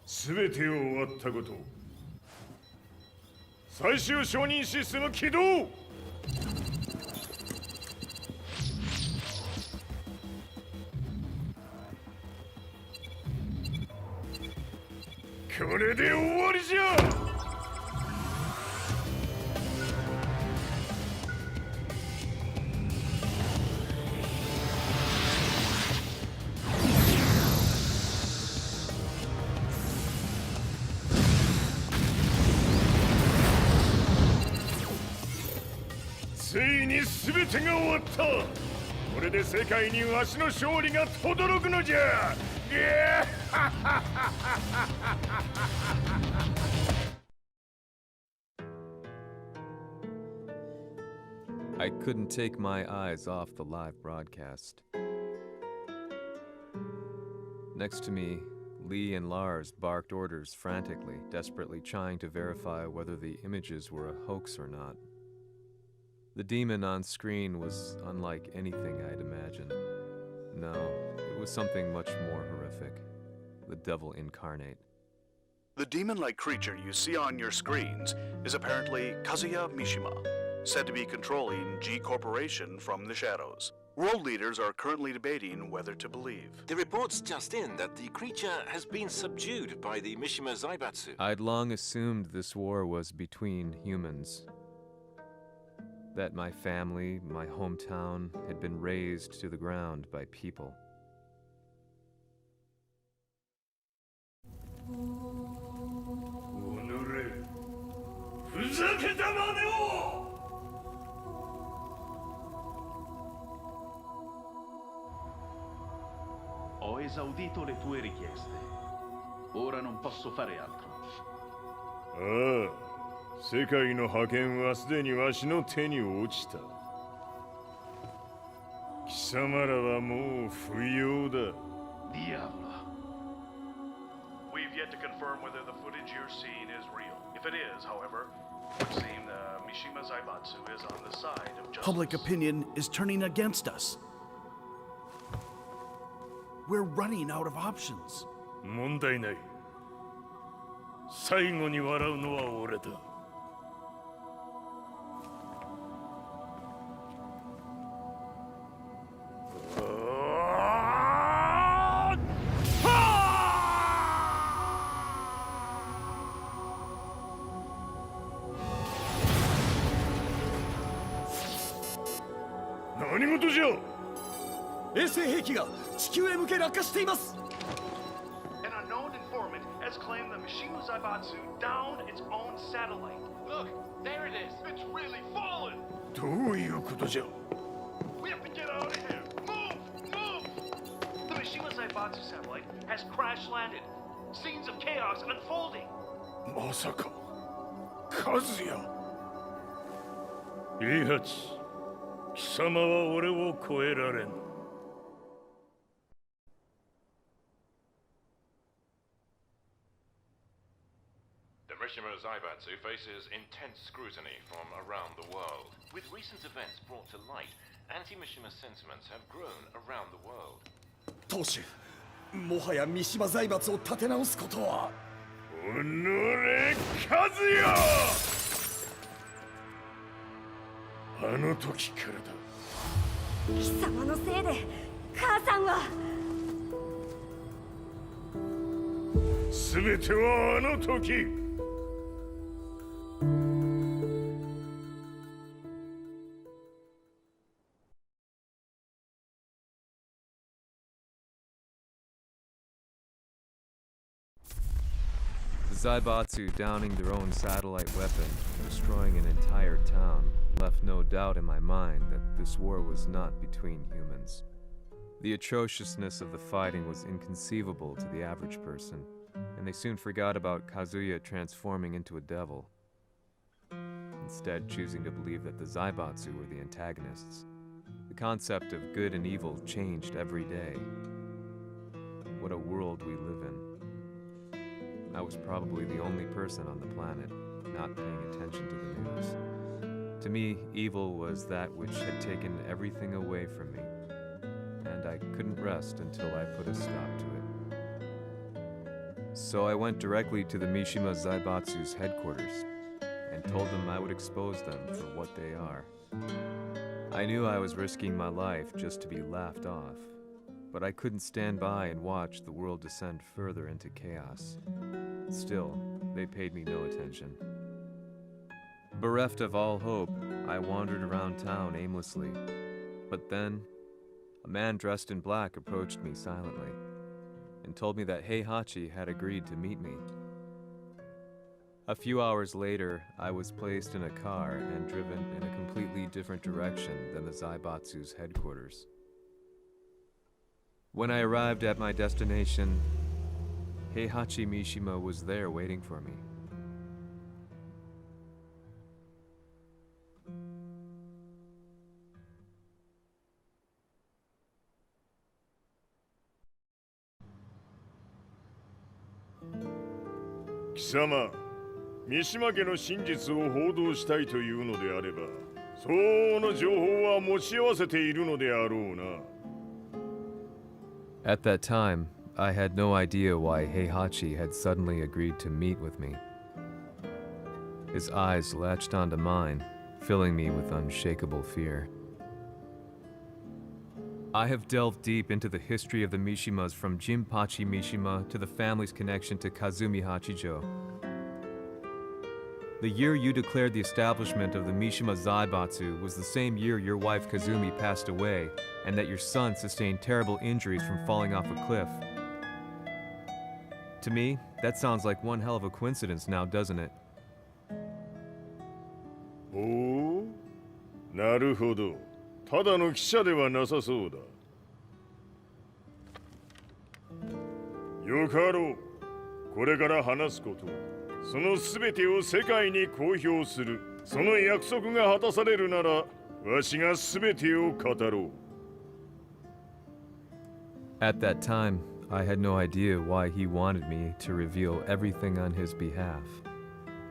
全てを終わったこと。最終承認システム起動。これで終わりじゃ。ついに全てが終わった。これで世界にわしの勝利が轟くのじゃ。I couldn't take my eyes off the live broadcast. Next to me, Lee and Lars barked orders frantically, desperately trying to verify whether the images were a hoax or not. The demon on screen was unlike anything I'd imagined. No, it was something much more horrific. The devil incarnate. The demon-like creature you see on your screens is apparently Kazuya Mishima, said to be controlling G Corporation from the shadows. World leaders are currently debating whether to believe. The report's just in that the creature has been subdued by the Mishima Zaibatsu. I'd long assumed this war was between humans. That my family, my hometown, had been razed to the ground by people. Ho esaudito le tue richieste. Ora non posso fare altro. ああ、世界の覇権はすでにわしの手に落ちた。貴様らはもう不要だ。Diavolo. We've yet to confirm whether the footage you're seeing is real. If it is, however, it would seem the Mishima Zaibatsu is on the side of justice. Public opinion is turning against us. We're running out of options. 問題ない。最後に笑うのは俺だ。何事じゃ。衛星兵器が地球へ向け落下しています。An unknown informant has claimed the Mishima Zaibatsu downed its own satellite. Look, there it is. It's really fallen. どういうことじゃ。We have to get out of here. Move, move. The Mishima Zaibatsu satellite has crash landed. Scenes of chaos unfolding. まさか、和也。イハチ、貴様は俺を超えられん。The Mishima Zaibatsu faces intense scrutiny from around the world. With recent events brought to light, anti-Mishima sentiments have grown around the world. 当主、もはや三島財閥を立て直すことは。おのれ、和也。あの時からだ。貴様のせいで母さんは。全てはあの時。The Zaibatsu downing their own satellite weapon, destroying an entire town, left no doubt in my mind that this war was not between humans. The atrociousness of the fighting was inconceivable to the average person, and they soon forgot about Kazuya transforming into a devil, instead choosing to believe that the Zaibatsu were the antagonists. The concept of good and evil changed every day. What a world we live in. I was probably the only person on the planet not paying attention to the news. To me, evil was that which had taken everything away from me, and I couldn't rest until I put a stop to it. So I went directly to the Mishima Zaibatsu's headquarters and told them I would expose them for what they are. I knew I was risking my life just to be laughed off, but I couldn't stand by and watch the world descend further into chaos. Still, they paid me no attention. Bereft of all hope, I wandered around town aimlessly. But then, a man dressed in black approached me silently and told me that Heihachi had agreed to meet me. A few hours later, I was placed in a car and driven in a completely different direction than the Zaibatsu's headquarters. When I arrived at my destination, Heihachi Mishima was there waiting for me. Kisama, 三島家の真実を報道したいというのであれば、相応の情報は持ち合わせているのであろうな。 At that time, I had no idea why Heihachi had suddenly agreed to meet with me. His eyes latched onto mine, filling me with unshakable fear. I have delved deep into the history of the Mishimas from Jinpachi Mishima to the family's connection to Kazumi Hachijo. The year you declared the establishment of the Mishima Zaibatsu was the same year your wife Kazumi passed away, and that your son sustained terrible injuries from falling off a cliff. To me, that sounds like one hell of a coincidence now, doesn't it? おお、なるほど。ただの記者ではなさそうだ。よかろう。これから話すこと、そのすべてを世界に公表する。その約束が果たされるなら、わしがすべてを語ろう。At that time, I had no idea why he wanted me to reveal everything on his behalf.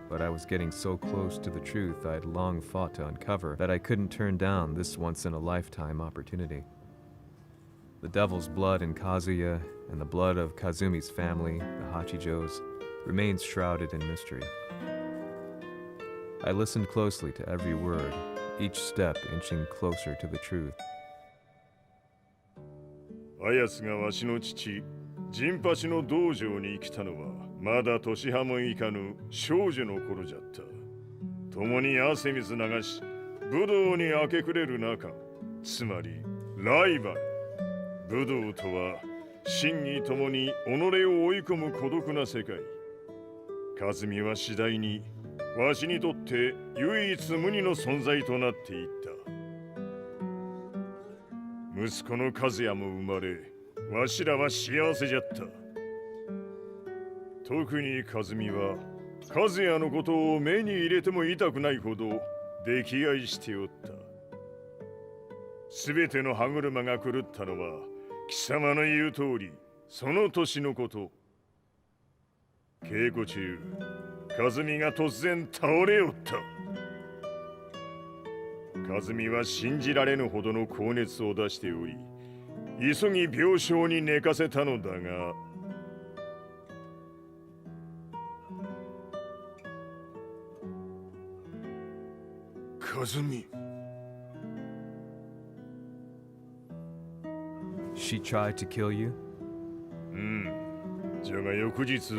But I was getting so close to the truth I had long fought to uncover that I couldn't turn down this once-in-a-lifetime opportunity. The devil's blood in Kazuya and the blood of Kazumi's family, the Hachijos, remains shrouded in mystery. I listened closely to every word, each step inching closer to the truth. あやつがわしの父、ジンパチの道場に来たのは、まだ年端もいかぬ少女の頃じゃった。共に汗水流し、武道に明け暮れる中、つまりライバル。武道とは、真に共に己を追い込む孤独な世界。和美は次第に、わしにとって唯一無二の存在となっていった。息子の和也も生まれ、わしらは幸せじゃった。特に和美は、和也のことを目に入れても痛くないほど溺愛しておった。すべての歯車が狂ったのは、貴様の言う通り、その年のこと。稽古中、和美が突然倒れおった。和美は信じられぬほどの高熱を出しており、急ぎ病床に寝かせたのだが、和美。She tried to kill you? じゃが翌日、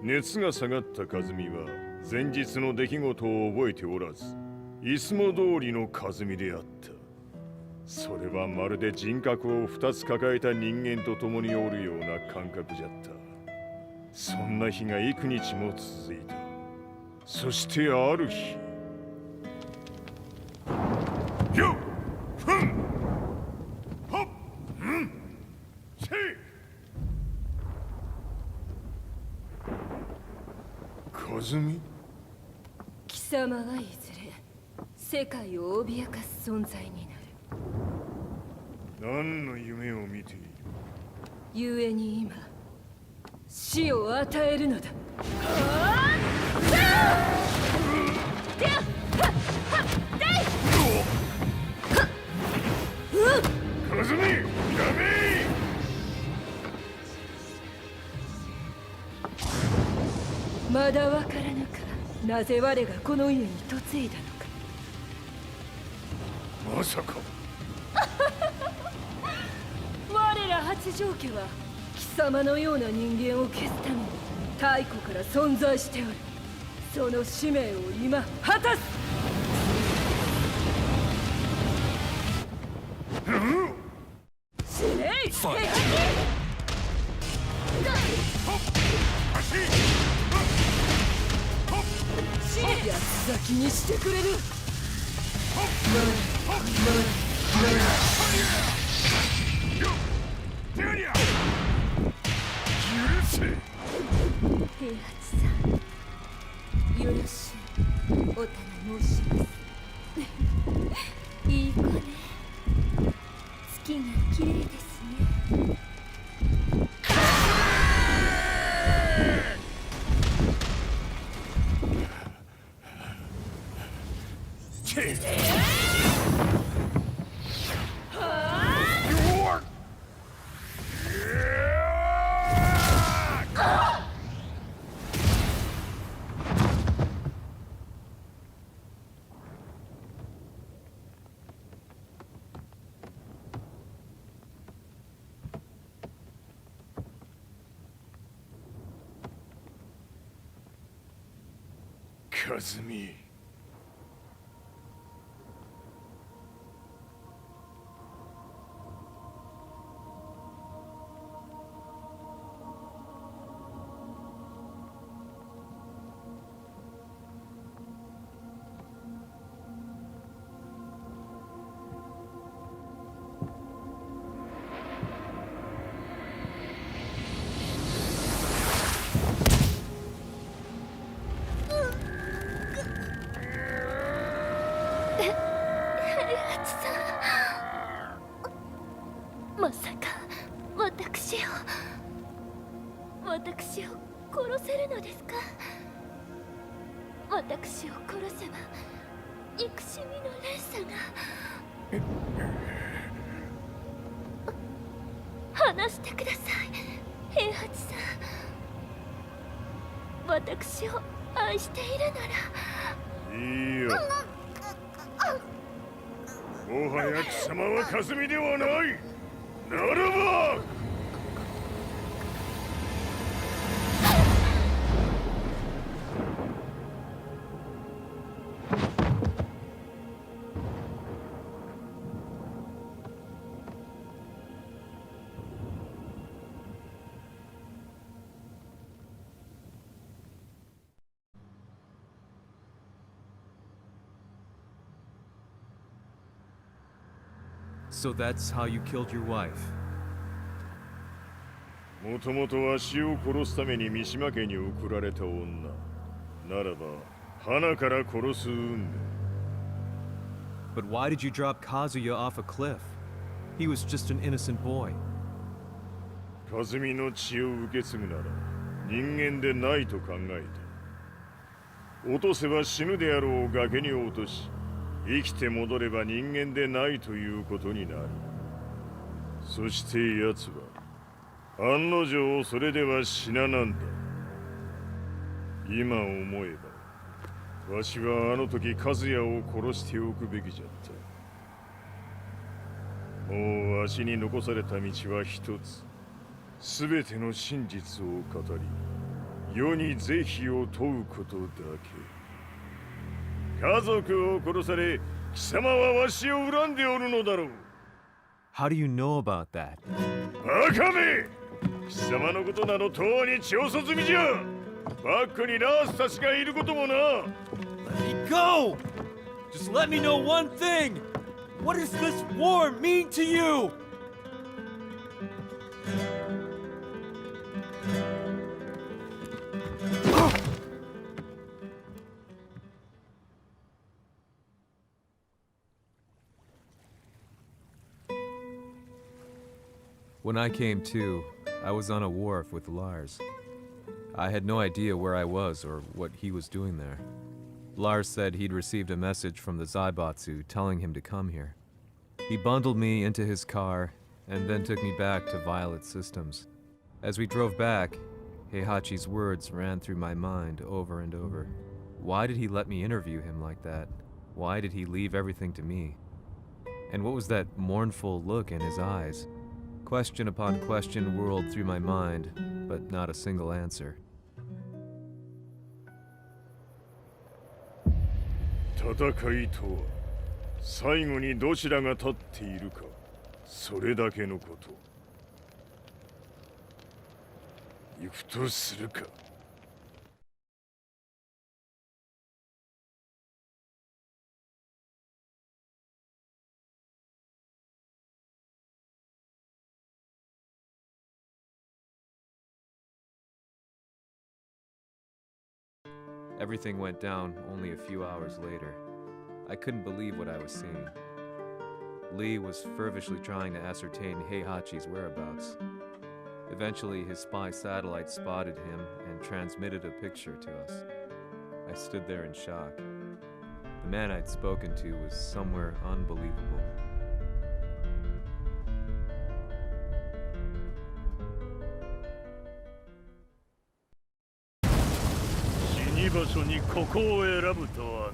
熱が下がった和美は前日の出来事を覚えておらず、いつも通りの和美であった。それはまるで人格を2つ抱えた人間と共におるような感覚じゃった。そんな日が幾日も続いた。そしてある日、よっふんほっうんせい和美。貴様はいずれ世界を脅かす存在になる。何の夢を見ている？故に今死を与えるのだ。和美、やめ！まだわからぬか、なぜ我がこの家に嫁いだのか。まさか我ら八丈家は貴様のような人間を消すために太古から存在しておる。その使命を今果たす。死ねい！八つ咲きにしてくれる。平八さん、よろしゅうお頼申します。いい子ね。月が綺麗ですね。チェ和美。まさか私を殺せるのですか？私を殺せば憎しみの連鎖が。話してください、平八さん。私を愛しているなら。いいよ。もはや貴様は和美ではない。ならばSo that's how you killed your wife. もともとわしを殺すために三島家に送られた女ならば花から殺す運命。 But why did you drop Kazuya off a cliff? He was just an innocent boy. 和美の血を受け継ぐなら人間でないと考えた。落とせば死ぬであろう崖に落とし、生きて戻れば人間でないということになる。そして奴は案の定それでは死ななんだ。今思えばわしはあの時和也を殺しておくべきじゃった。もうわしに残された道は一つ。すべての真実を語り世に是非を問うことだけ。家族を殺され貴様はわしを恨んでおるのだろう。 How do you know about that? バカめ！貴様のことなどとうに調査済みじゃ。バックにラースたちがいることもな。 Let me go! Just let me know one thing! What does this war mean to you? When I came to, I was on a wharf with Lars. I had no idea where I was or what he was doing there. Lars said he'd received a message from the Zaibatsu telling him to come here. He bundled me into his car and then took me back to Violet Systems. As we drove back, Heihachi's words ran through my mind over and over. Why did he let me interview him like that? Why did he leave everything to me? And what was that mournful look in his eyes? Question upon question whirled through my mind, but not a single answer. 戦いとは最後にどちらが立っているか、それだけのこと。行くとするか。Everything went down only a few hours later. I couldn't believe what I was seeing. Lee was feverishly trying to ascertain Heihachi's whereabouts. Eventually, his spy satellite spotted him and transmitted a picture to us. I stood there in shock. The man I'd spoken to was somewhere unbelievable. 場所にここを選ぶとは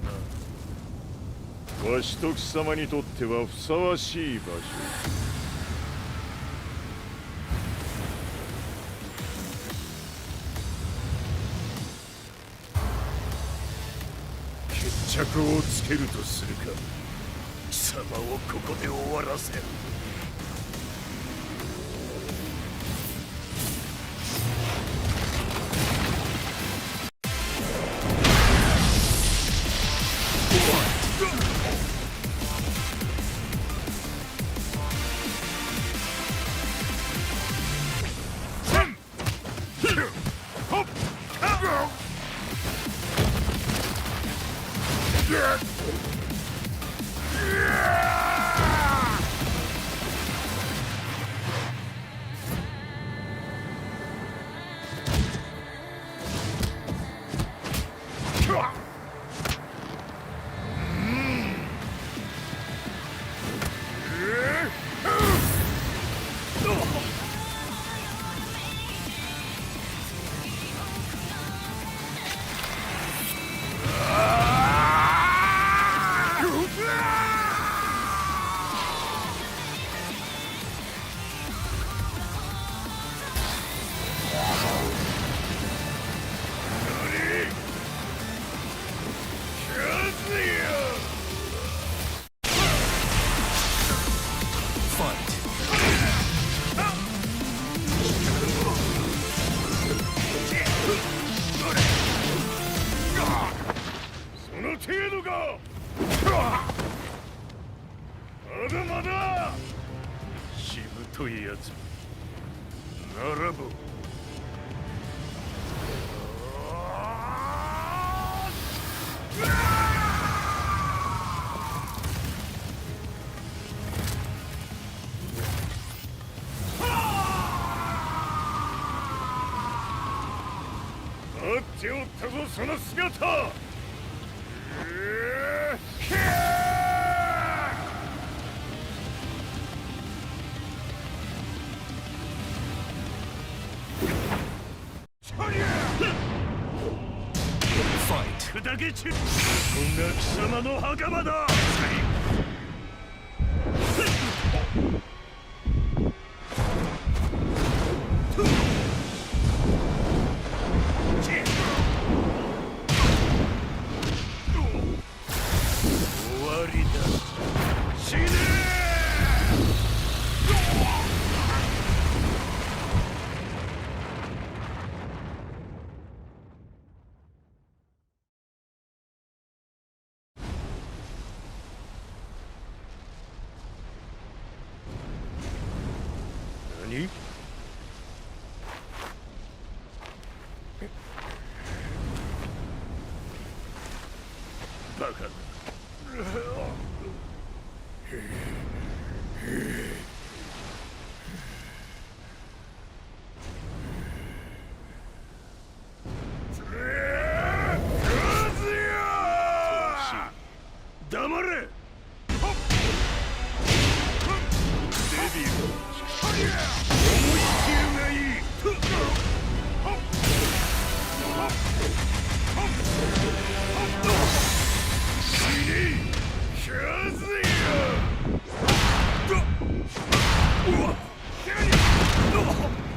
な。わしと貴様にとってはふさわしい場所。着をつけるとするか。貴様をここで終わらせる。待っておったぞその姿。砕け散る。こんな貴様の袴だ。何？バカだ。黙れ！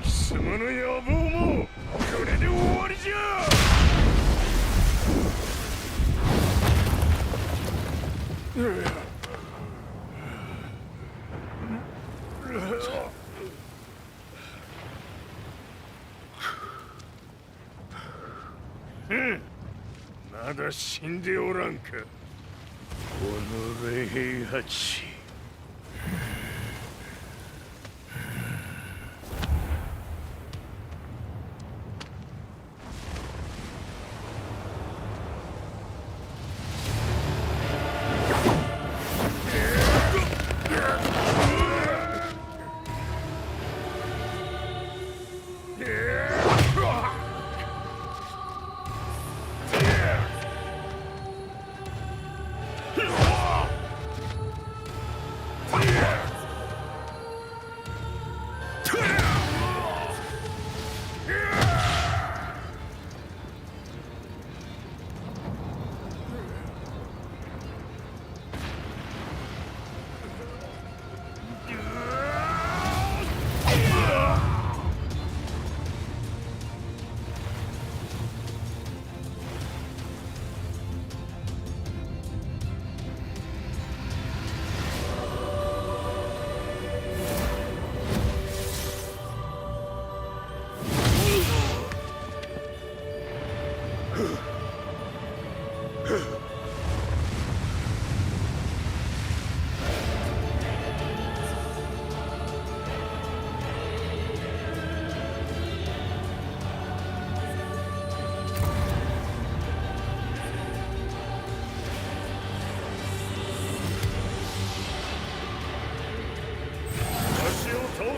貴様の野望もこれで終わりじゃ。まだ死んでおらんか。おのれ平八。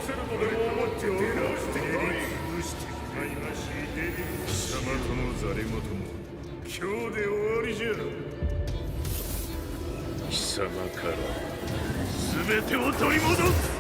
せるとでも思っておるか。潰してしまいまし。貴様とのざれ言も今日で終わりじゃ。貴様から全てを取り戻す。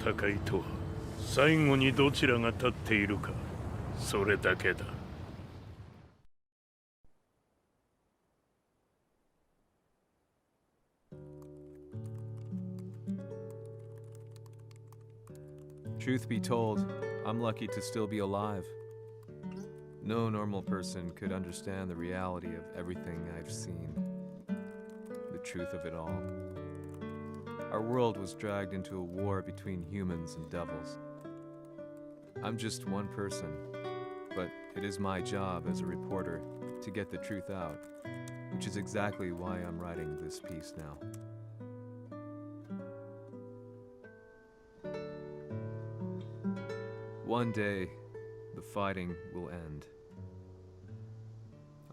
戦いとは最後にどちらが立っているか、それだけだ。Truth be told, I'm lucky to still be alive. No normal person could understand the reality of everything I've seen. The truth of it all. Our world was dragged into a war between humans and devils. I'm just one person, but it is my job as a reporter to get the truth out, which is exactly why I'm writing this piece now. One day, the fighting will end.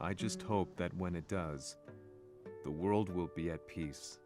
I just hope that when it does, the world will be at peace.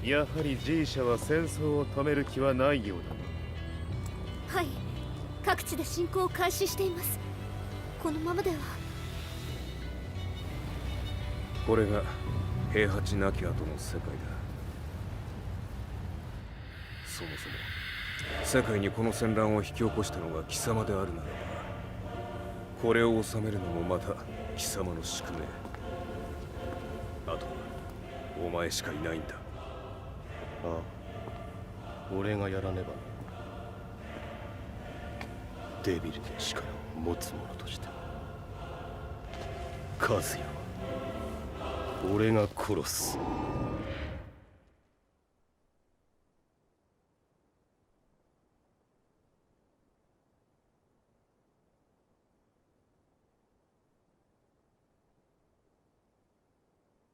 やはり G 社は戦争を止める気はないようだな。はい、各地で侵攻を開始しています。このままでは。これが平八なき後の世界だ。そもそも世界にこの戦乱を引き起こしたのが貴様であるならば、これを治めるのもまた貴様の宿命。あとはお前しかいないんだ。ああ、俺がやらねばな。デビルで力を持つ者として和也は俺が殺す。